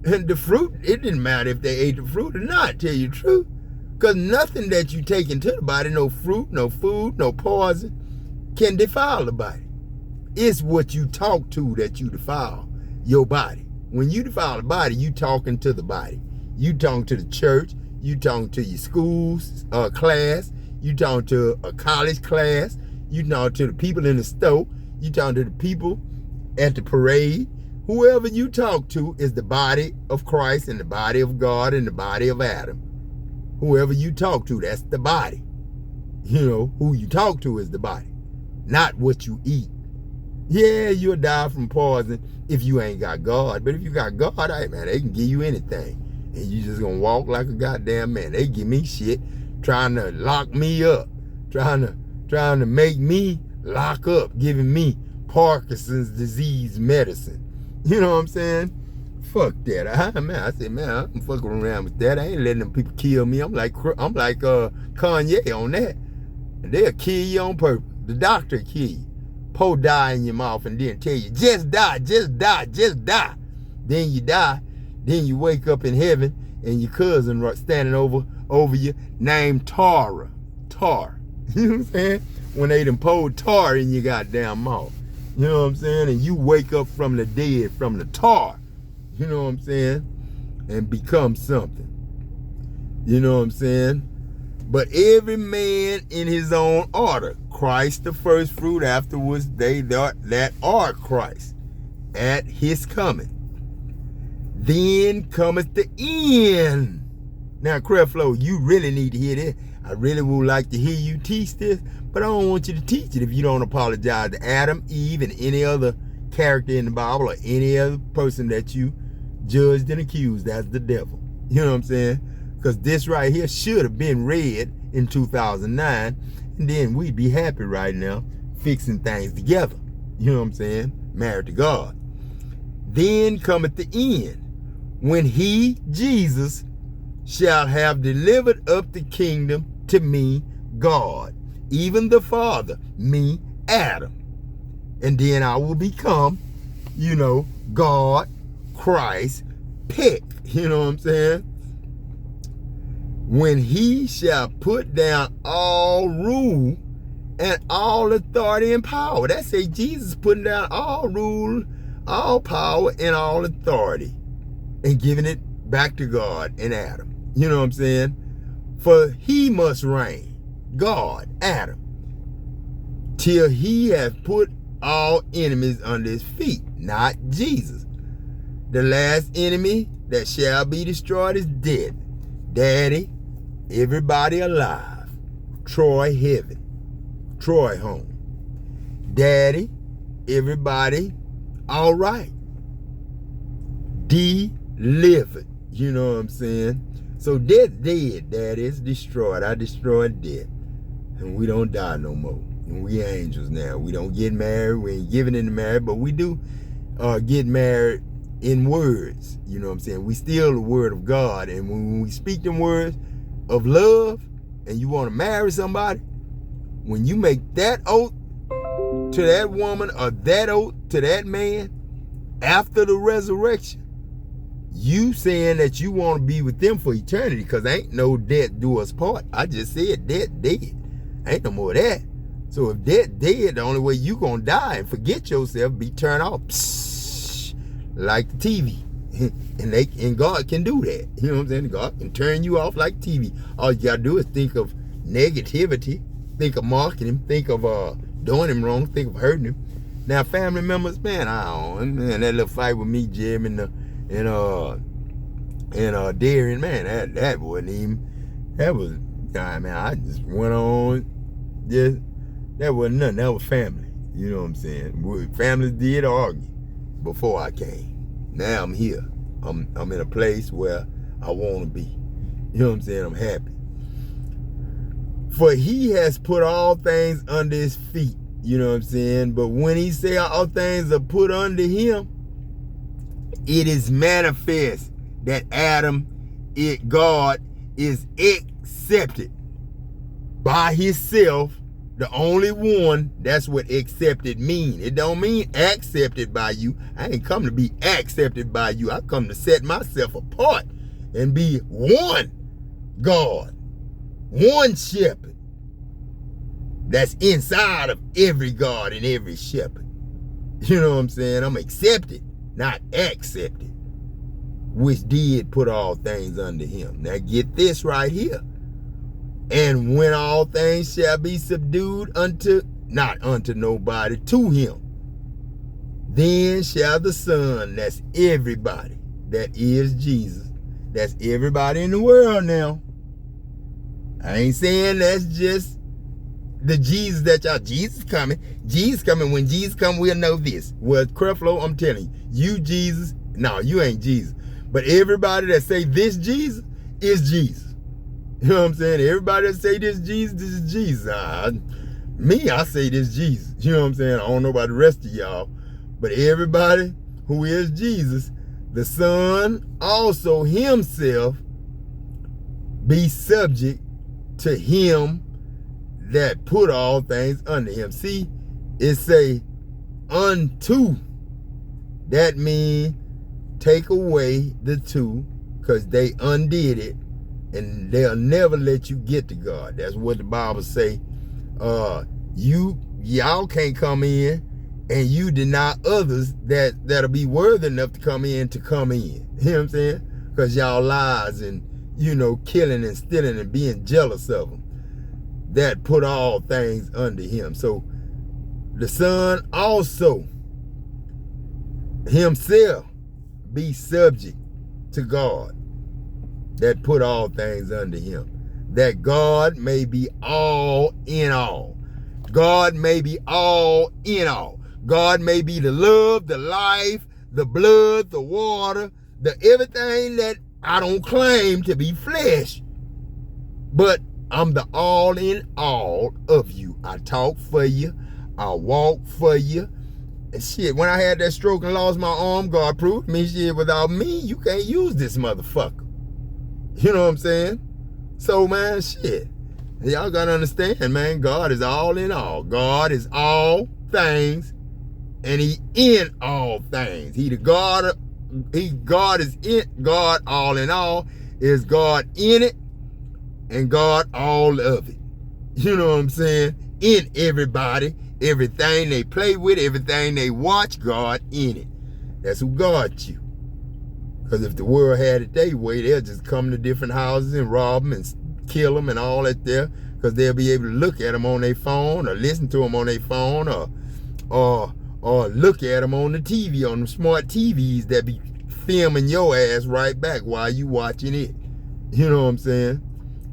[SPEAKER 2] And the fruit, it didn't matter if they ate the fruit or not, tell you the truth. Because nothing that you take into the body, no fruit, no food, no poison, can defile the body. It's what you talk to that you defile your body. When you defile the body, you talking to the body. You talking to the church. You talking to your school's class. You talking to a college class. You talking to the people in the store. You talking to the people at the parade. Whoever you talk to is the body of Christ and the body of God and the body of Adam. Whoever you talk to, that's the body. You know, who you talk to is the body, not what you eat. Yeah, you'll die from poison if you ain't got God. But if you got God, hey man, they can give you anything. And you just gonna walk like a goddamn man. They give me shit, trying to lock me up, trying to make me lock up, giving me Parkinson's disease medicine. You know what I'm saying? Fuck that. I said, man, I'm fucking around with that. I ain't letting them people kill me. I'm like Kanye on that. And they'll kill you on purpose. The doctor kill you. Pour dye in your mouth and then tell you, just die, just die, just die. Then you die. Then you wake up in heaven and your cousin standing over you named Tar. You know what I'm saying? When they done poured tar in your goddamn mouth. You know what I'm saying? And you wake up from the dead, from the tar. You know what I'm saying? And become something. You know what I'm saying? But every man in his own order. Christ the first fruit, afterwards they that are Christ at his coming. Then cometh the end. Now, Creflo, you really need to hear this. I really would like to hear you teach this, but I don't want you to teach it if you don't apologize to Adam, Eve, and any other character in the Bible or any other person that you judged and accused as the devil. You know what I'm saying? Because this right here should have been read in 2009, and then we'd be happy right now fixing things together. You know what I'm saying? Married to God. Then cometh the end, when he, Jesus, shall have delivered up the kingdom to me, God, even the Father, me, Adam. And then I will become, God, Christ, Peck. You know what I'm saying? When he shall put down all rule and all authority and power. That say Jesus putting down all rule, all power, and all authority, and giving it back to God and Adam. You know what I'm saying? For he must reign, God, Adam, till he hath put all enemies under his feet, not Jesus. The last enemy that shall be destroyed is death. Daddy, everybody alive. Troy heaven. Troy home. Daddy, everybody, all right. Delivered. You know what I'm saying? So death dead, Daddy. It's destroyed. I destroyed death. And we don't die no more. And we angels now. We don't get married. We ain't giving into marriage, but we do get married in words. You know what I'm saying? We still the word of God. And when we speak them words of love and you want to marry somebody, when you make that oath to that woman or that oath to that man after the resurrection, you saying that you want to be with them for eternity, because ain't no death do us part. I just said death dead. Ain't no more of that. So if death dead, the only way you gonna die and forget yourself, be turned off. Psst, like the TV. And God can do that. You know what I'm saying? God can turn you off like TV. All you gotta do is think of negativity, think of mocking him, think of doing him wrong, think of hurting him. Now family members, man, man, that little fight with me, Jim, and Darian, man, that wasn't even, that was, man, I just went on, just, that wasn't nothing, that was family, you know what I'm saying? Families did argue before I came. Now I'm here, I'm in a place where I want to be, you know what I'm saying? I'm happy. For he has put all things under his feet, you know what I'm saying? But when he say all things are put under him, it is manifest that God is accepted by himself, the only one. That's what accepted mean. It don't mean accepted by you. I ain't come to be accepted by you. I come to set myself apart and be one God, one shepherd that's inside of every God and every shepherd. You know what I'm saying? I'm accepted, not accepted, which did put all things under him. Now get this right here. And when all things shall be subdued not unto nobody, to him, then shall the Son, that's everybody, that is Jesus, that's everybody in the world now. I ain't saying that's just the Jesus that y'all, Jesus coming. When Jesus come, we'll know this. Well, Creflo, I'm telling you Jesus, no, you ain't Jesus. But everybody that say this Jesus is Jesus. You know what I'm saying? Everybody that say this is Jesus. I say this Jesus. You know what I'm saying? I don't know about the rest of y'all. But everybody who is Jesus, the Son also himself be subject to him that put all things under him. See, it say unto. That means take away the two, because they undid it, and they'll never let you get to God. That's what the Bible say. Y'all can't come in, and you deny others that'll be worthy enough to come in. You know what I'm saying? Because y'all lies and, killing and stealing and being jealous of them. That put all things under him. So the Son also himself be subject to God, that put all things under him, that God may be all in all. God may be all in all. God may be the love, the life, the blood, the water, the everything that I don't claim to be flesh, but I'm the all in all of you. I talk for you. I walk for you. And shit, when I had that stroke and lost my arm, God proved me, shit, without me, you can't use this motherfucker. You know what I'm saying? So, man, shit, y'all gotta understand, man, God is all in all. God is all things, and he in all things. God is in, God all in all, is God in it, and God all of it. You know what I'm saying? In everybody, everything they play with, everything they watch, God in it. That's who got you. Because if the world had it their way, they'll just come to different houses and rob them and kill them and all that there, because they'll be able to look at them on their phone or listen to them on their phone or look at them on the TV, on the smart TVs that be filming your ass right back while you watching it. You know what I'm saying?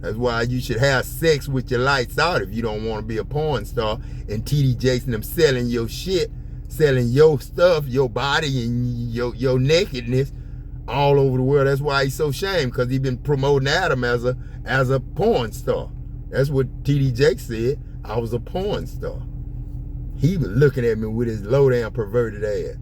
[SPEAKER 2] That's why you should have sex with your lights out if you don't want to be a porn star. And T.D. Jakes and them selling your shit, selling your stuff, your body and your nakedness all over the world. That's why he's so ashamed, because he's been promoting Adam as a porn star. That's what T.D. Jakes said. I was a porn star. He was looking at me with his low down perverted ass.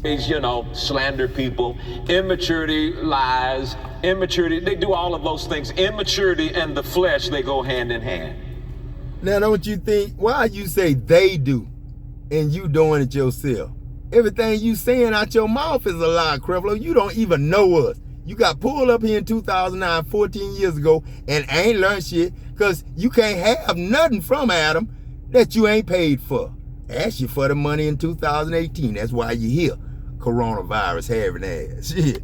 [SPEAKER 1] You know, slander people, immaturity, lies, immaturity, they do all of those things. Immaturity and the flesh, they go hand in hand.
[SPEAKER 2] Now, don't you think, why you say they do and you doing it yourself? Everything you saying out your mouth is a lie, Creflo. You don't even know us. You got pulled up here in 2009, 14 years ago, and ain't learned shit, because you can't have nothing from Adam that you ain't paid for. Asked you for the money in 2018. That's why you here. Coronavirus having ass. Shit.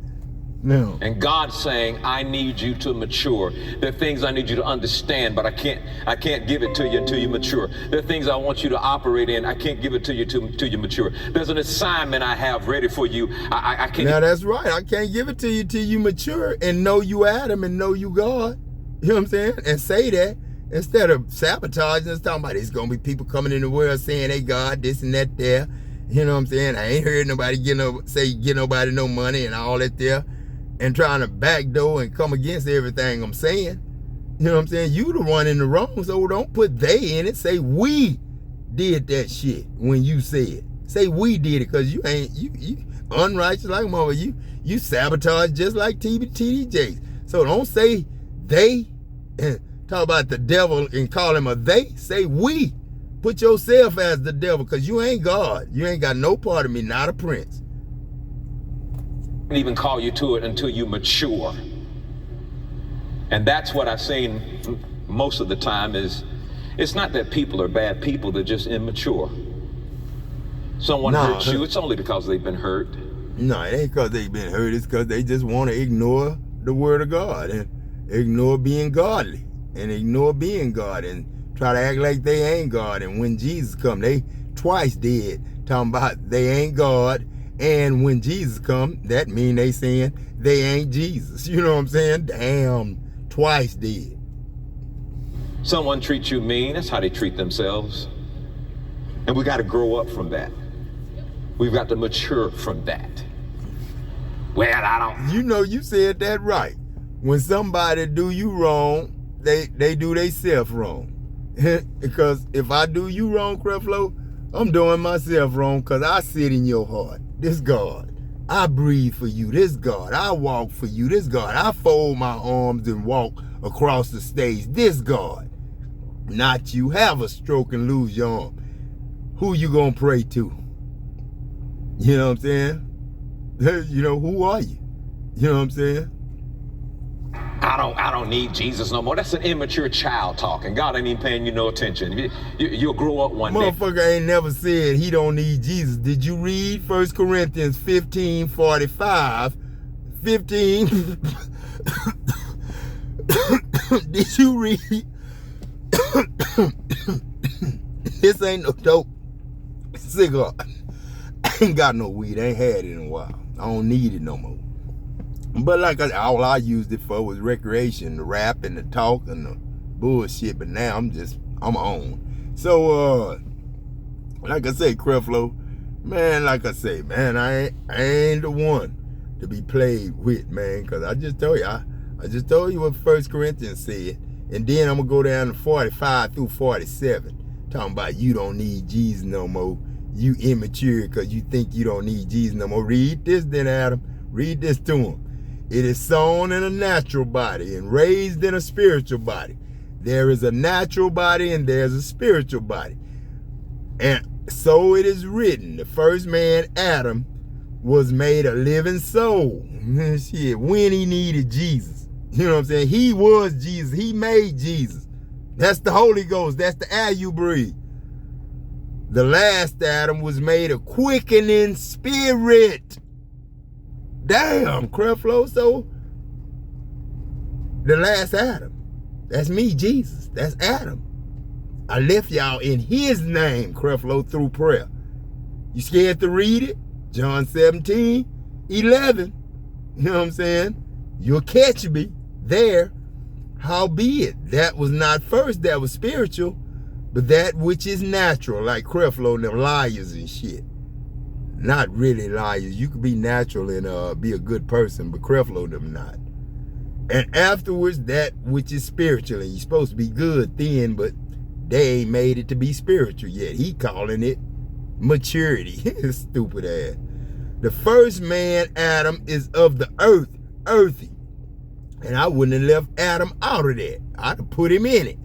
[SPEAKER 2] No.
[SPEAKER 1] And God's saying, I need you to mature. There are things I need you to understand, but I can't give it to you until you mature. There are things I want you to operate in. I can't give it to you till you mature. There's an assignment I have ready for you. I can't.
[SPEAKER 2] Now that's right. I can't give it to you till you mature and know you Adam and know you God. You know what I'm saying? And say that instead of sabotaging us, talking about it's gonna be people coming in the world saying they God, this and that there. You know what I'm saying? I ain't heard nobody get nobody no money and all that there, and trying to backdoor and come against everything I'm saying. You know what I'm saying? You the one in the wrong, so don't put they in it. Say we did that shit when you said. Say we did it, because you ain't you unrighteous like mama. You sabotage just like T.D. Jakes. So don't say they and talk about the devil and call him a they. Say we. Put yourself as the devil, because you ain't God. You ain't got no part of me, not a prince.
[SPEAKER 1] Even call you to it until you mature. And that's what I've seen most of the time is, it's not that people are bad people, they're just immature. Someone hurts you, it's only because they've been hurt.
[SPEAKER 2] No, it ain't because they've been hurt, it's because they just want to ignore the word of God and ignore being godly and ignore being God and try to act like they ain't God. And when Jesus come, they twice did, talking about they ain't God. And when Jesus come, that mean they saying they ain't Jesus. You know what I'm saying? Damn, twice did.
[SPEAKER 1] Someone treats you mean, that's how they treat themselves. And we got to grow up from that. We've got to mature from that. Well, I don't.
[SPEAKER 2] You know, you said that right. When somebody do you wrong, they do themselves wrong. Because if I do you wrong, Creflo, I'm doing myself wrong, because I sit in your heart. This God. I breathe for you. This God. I walk for you. This God. I fold my arms and walk across the stage. This God. Not you. Have a stroke and lose your arm. Who you gonna pray to? You know what I'm saying? You know, who are you? You know what I'm saying?
[SPEAKER 1] I don't need Jesus no more. That's an immature child talking. God ain't even paying you no attention. You'll grow up one day.
[SPEAKER 2] Motherfucker ain't never said he don't need Jesus. Did you read 1 Corinthians 15:45? 15. Did you read? This ain't no dope cigar. I ain't got no weed. I ain't had it in a while. I don't need it no more. But like all I used it for was recreation, the rap and the talk and the bullshit. But now I'm on. So like I say, Creflo, man, like I say, man, I ain't the one to be played with, man. Cause I just told you, I just told you what 1 Corinthians said. And then I'm gonna go down to 45 through 47, talking about you don't need Jesus no more. You immature because you think you don't need Jesus no more. Read this then, Adam. Read this to him. It is sown in a natural body and raised in a spiritual body. There is a natural body and there's a spiritual body. And so it is written, the first man, Adam, was made a living soul. Shit, when he needed Jesus. You know what I'm saying? He was Jesus. He made Jesus. That's the Holy Ghost. That's the air you breathe. The last Adam was made a quickening spirit. Damn, Creflo. So the last Adam, that's me, Jesus. That's Adam. I left y'all in his name, Creflo, through prayer. You scared to read it? John 17:11. You know what I'm saying? You'll catch me there. Howbeit, that was not first that was spiritual, but that which is natural, like Creflo and them liars and shit. Not really liars. You could be natural and be a good person, but Creflo and them not. And afterwards, that which is spiritual. And you're supposed to be good then, but they ain't made it to be spiritual yet. He calling it maturity. Stupid ass. The first man, Adam, is of the earth, earthy. And I wouldn't have left Adam out of that. I'd have put him in it.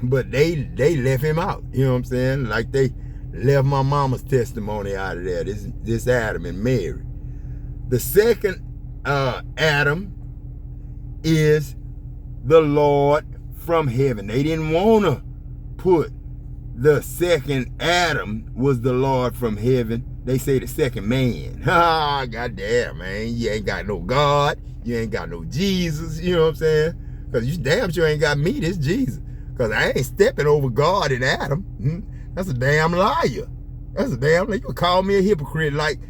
[SPEAKER 2] But they left him out. You know what I'm saying? Like they left my mama's testimony out of there. This Adam and Mary. The second Adam is the Lord from heaven. They didn't want to put the second Adam was the Lord from heaven. They say the second man. Ah, goddamn, man. You ain't got no God. You ain't got no Jesus. You know what I'm saying? Because you damn sure ain't got me, this Jesus. Because I ain't stepping over God and Adam. That's a damn liar. That's a damn liar. You would call me a hypocrite, like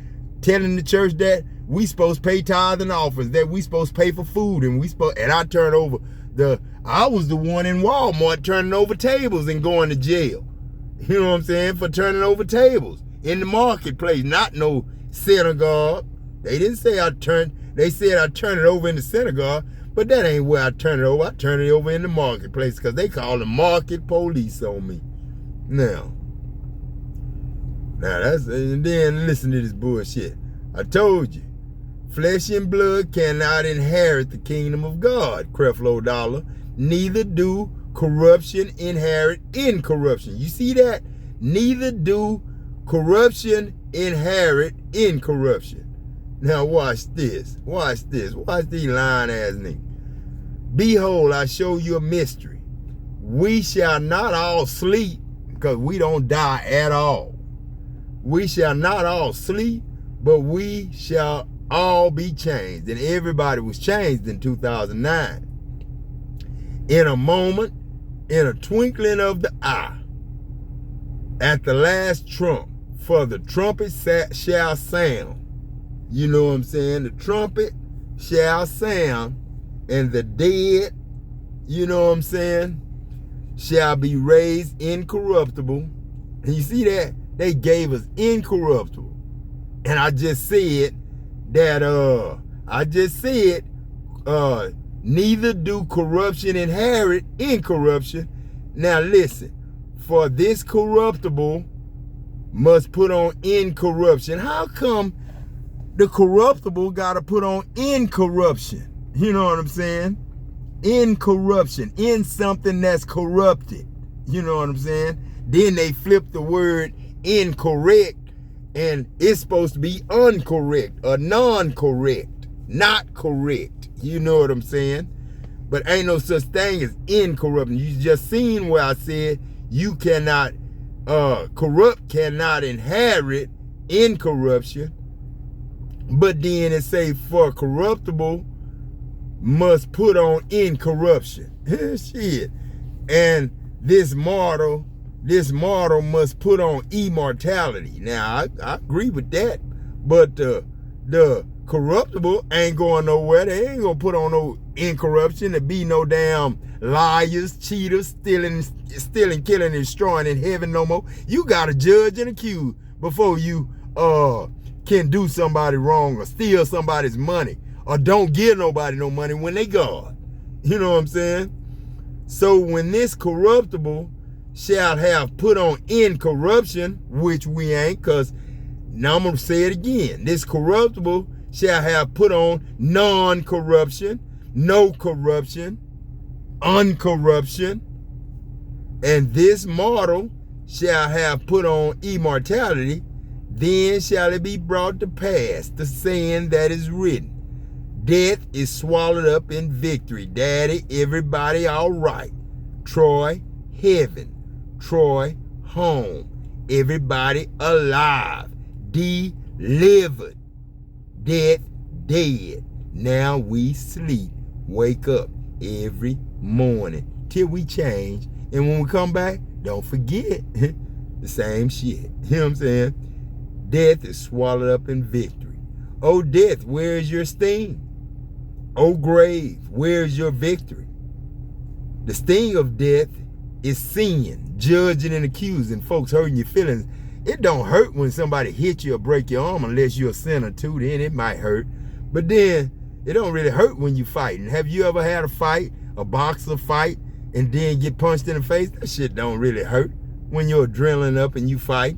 [SPEAKER 2] telling the church that we supposed to pay tithe and offerings, that we supposed to pay for food, and I turn over I was the one in Walmart turning over tables and going to jail. You know what I'm saying? For turning over tables in the marketplace, not no synagogue. They didn't say they said I turned it over in the synagogue, but that ain't where I turn it over. I turn it over in the marketplace because they call the market police on me. Now that's, and then listen to this bullshit. I told you, flesh and blood cannot inherit the kingdom of God, Creflo Dollar. Neither do corruption inherit incorruption. You see that? Neither do corruption inherit incorruption. Now watch this. Watch this. Watch these lying ass niggas. Behold, I show you a mystery. We shall not all sleep, because we don't die at all. We shall not all sleep, but we shall all be changed. And everybody was changed in 2009. In a moment, in a twinkling of the eye, at the last trump, for the trumpet shall sound. You know what I'm saying? The trumpet shall sound, and the dead, you know what I'm saying, shall be raised incorruptible. And you see that? They gave us incorruptible. And I just said that, neither do corruption inherit incorruption. Now listen, for this corruptible must put on incorruption. How come the corruptible got to put on incorruption? You know what I'm saying? Incorruption, in something that's corrupted. You know what I'm saying? Then they flip the word incorrect, and it's supposed to be uncorrect or non-correct, not correct. You know what I'm saying? But ain't no such thing as incorruption. You just seen where I said you cannot, corrupt cannot inherit incorruption. But then it say for corruptible must put on incorruption. Shit. And this mortal must put on immortality. Now I agree with that. But the corruptible ain't going nowhere. They ain't gonna put on no incorruption. There be no damn liars, cheaters, stealing, killing, and destroying in heaven no more. You gotta judge and accuse before you can do somebody wrong or steal somebody's money or don't give nobody no money when they God. You know what I'm saying? So when this corruptible shall have put on incorruption, which we ain't, because now I'm going to say it again. This corruptible shall have put on non-corruption, no corruption, uncorruption, and this mortal shall have put on immortality. Then shall it be brought to pass the saying that is written, death is swallowed up in victory. Daddy, everybody all right. Troy, heaven. Troy, home. Everybody alive. Delivered. Death, dead. Now we sleep. Wake up every morning till we change. And when we come back, don't forget the same shit. You know what I'm saying? Death is swallowed up in victory. Oh, death, where is your sting? Oh, grave, where is your victory? The sting of death is sin, judging and accusing, folks hurting your feelings. It don't hurt when somebody hit you or break your arm unless you're a sinner too, then it might hurt. But then it don't really hurt when you fighting. Have you ever had a fight, a boxer fight, and then get punched in the face? That shit don't really hurt. When your adrenaline up and you fight,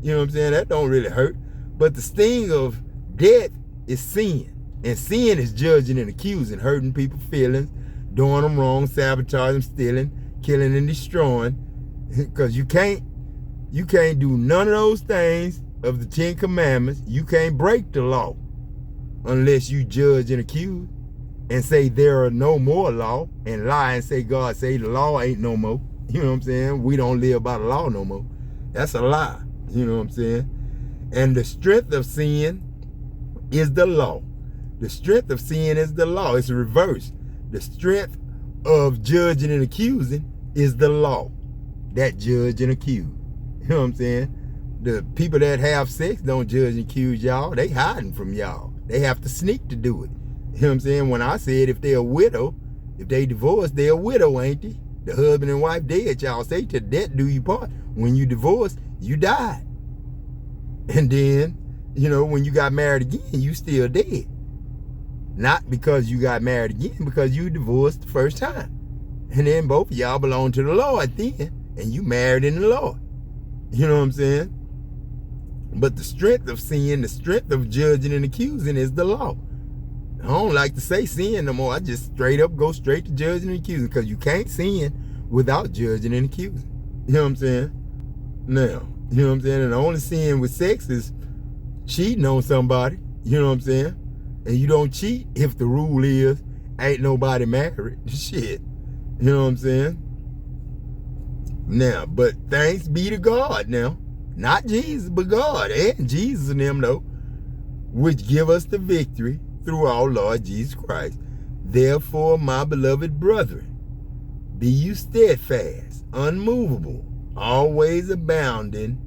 [SPEAKER 2] you know what I'm saying? That don't really hurt. But the sting of death is sin. And sin is judging and accusing, hurting people's feelings, doing them wrong, sabotaging, stealing, killing and destroying. Because you can't do none of those things of the 10 Commandments. You can't break the law unless you judge and accuse and say there are no more law, and lie and say God say the law ain't no more. You know what I'm saying? We don't live by the law no more. That's a lie. You know what I'm saying? And the strength of sin is the law. The strength of sin is the law. It's a reverse. The strength of judging and accusing is the law that judge and accuse. You know what I'm saying? The people that have sex don't judge and accuse y'all. They hiding from y'all. They have to sneak to do it. You know what I'm saying? When I said if they're a widow, if they divorced, they're a widow, ain't they? The husband and wife dead, y'all say to death do you part. When you divorced, you died. And then, you know, when you got married again, you still dead. Not because you got married again, because you divorced the first time. And then both of y'all belong to the Lord then, and you married in the Lord. You know what I'm saying? But the strength of sin, the strength of judging and accusing is the law. I don't like to say sin no more. I just straight up go straight to judging and accusing, because you can't sin without judging and accusing. You know what I'm saying? Now, you know what I'm saying? And the only sin with sex is cheating on somebody. You know what I'm saying? And you don't cheat if the rule is ain't nobody married. Shit. You know what I'm saying? Now, but thanks be to God now. Not Jesus, but God and Jesus and them though, which give us the victory through our Lord Jesus Christ. Therefore, my beloved brethren, be you steadfast, unmovable, always abounding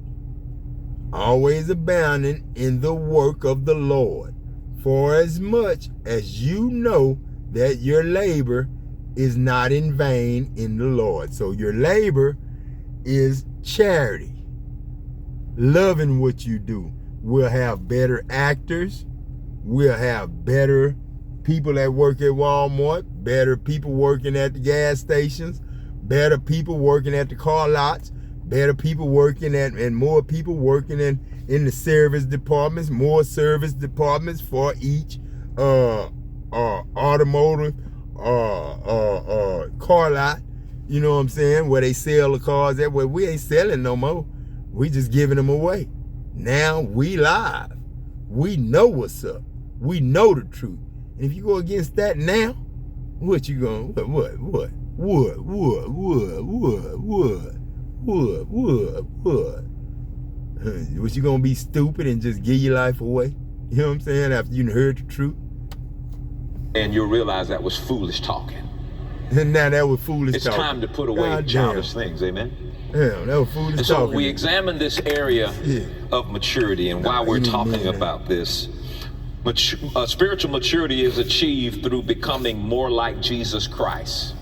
[SPEAKER 2] in the work of the Lord, for as much as you know that your labor is not in vain in the Lord. So your labor is charity, loving what you do. We'll have better actors. We'll have better people that work at Walmart, better people working at the gas stations, better people working at the car lots, better people working at, and more people working in the service departments, more service departments for each automotive car lot. You know what I'm saying? Where they sell the cars that way. We ain't selling no more. We just giving them away. Now we live. We know what's up. We know the truth. And if you go against that now, what you going, what? What you gonna be stupid and just give your life away? You know what I'm saying? After you heard the truth?
[SPEAKER 1] And you'll realize that was foolish talking.
[SPEAKER 2] And now that was foolish talking.
[SPEAKER 1] It's time to put away childish things, amen?
[SPEAKER 2] Yeah, that was foolish
[SPEAKER 1] and so
[SPEAKER 2] talking.
[SPEAKER 1] we examine this area of maturity and why we're talking about this. Spiritual maturity is achieved through becoming more like Jesus Christ.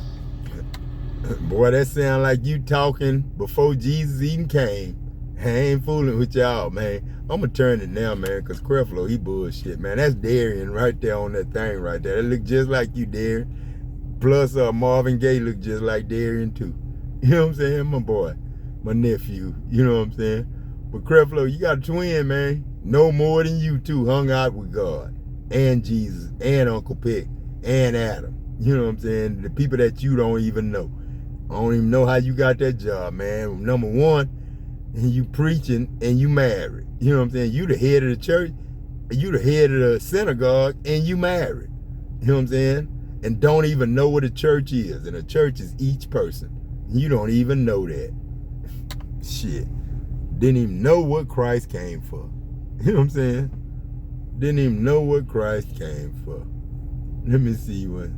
[SPEAKER 2] Boy, that sound like you talking before Jesus even came. I ain't fooling with y'all, man. I'm gonna turn it now, man, because Creflo, he bullshit, man. That's Darian right there on that thing right there. It look just like you, Darian. Plus, Marvin Gaye look just like Darian, too. You know what I'm saying? My boy, my nephew. You know what I'm saying? But Creflo, you got a twin, man. No more than you two hung out with God and Jesus and Uncle Pick and Adam. You know what I'm saying? The people that you don't even know. I don't even know how you got that job, man. Number one, you preaching and you married. You know what I'm saying? You the head of the church, you the head of the synagogue, and you married. You know what I'm saying? And don't even know what a church is. And a church is each person. You don't even know that. Shit. Didn't even know what Christ came for. You know what I'm saying? Didn't even know what Christ came for. Let me see what.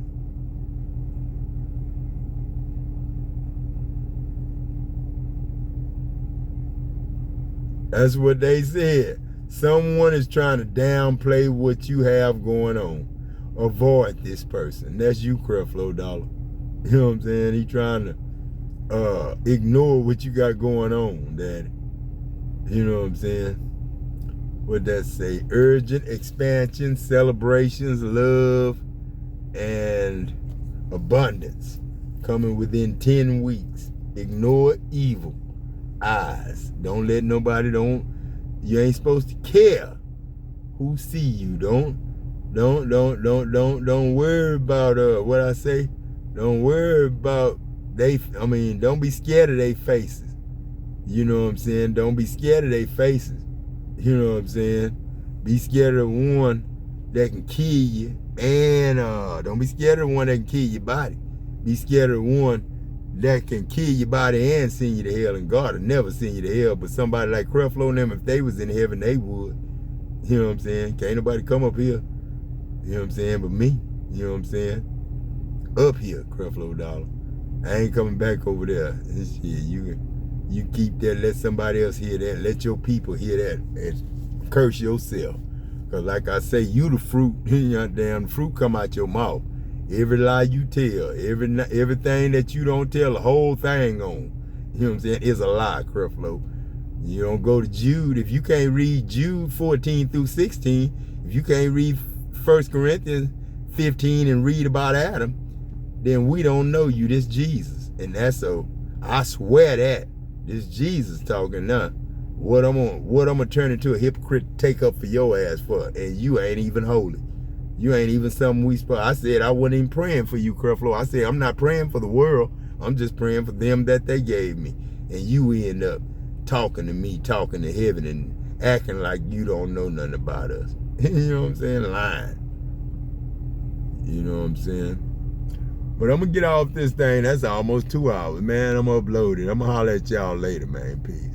[SPEAKER 2] That's what they said. Someone is trying to downplay what you have going on. Avoid this person. That's you, Creflo Dollar. You know what I'm saying? He trying to ignore what you got going on, Daddy. You know what I'm saying? What that say? Urgent expansion, celebrations, love, and abundance coming within 10 weeks. Ignore evil eyes. Don't let nobody, you ain't supposed to care who see you. Don't worry about what I say. Don't worry about don't be scared of their faces. You know what I'm saying? Don't be scared of their faces. You know what I'm saying? Be scared of the one that can kill you, and don't be scared of the one that can kill your body. Be scared of the one that can kill your body and send you to hell, and God will never send you to hell, but somebody like Creflo and them, if they was in heaven, they would. You know what I'm saying? Can't nobody come up here, you know what I'm saying, but me. You know what I'm saying? Up here, Creflo Dollar. I ain't coming back over there. Shit, you keep that, let somebody else hear that, let your people hear that, and curse yourself. Because like I say, you the fruit, damn fruit come out your mouth. Every lie you tell, everything that you don't tell the whole thing on, you know what I'm saying, is a lie, Creflo. You don't go to Jude. If you can't read Jude 14 through 16, if you can't read 1 Corinthians 15 and read about Adam, then we don't know you. This Jesus. And that's so, I swear that. This Jesus talking now. What I'm gonna turn into a hypocrite to take up for your ass for? And you ain't even holy. You ain't even something we supposed. I said I wasn't even praying for you, Creflo. I said I'm not praying for the world. I'm just praying for them that they gave me. And you end up talking to me, talking to heaven, and acting like you don't know nothing about us. You know what I'm saying? Lying. You know what I'm saying? But I'm gonna get off this thing. That's almost 2 hours, man. I'm uploaded. I'm gonna holler at y'all later, man. Peace.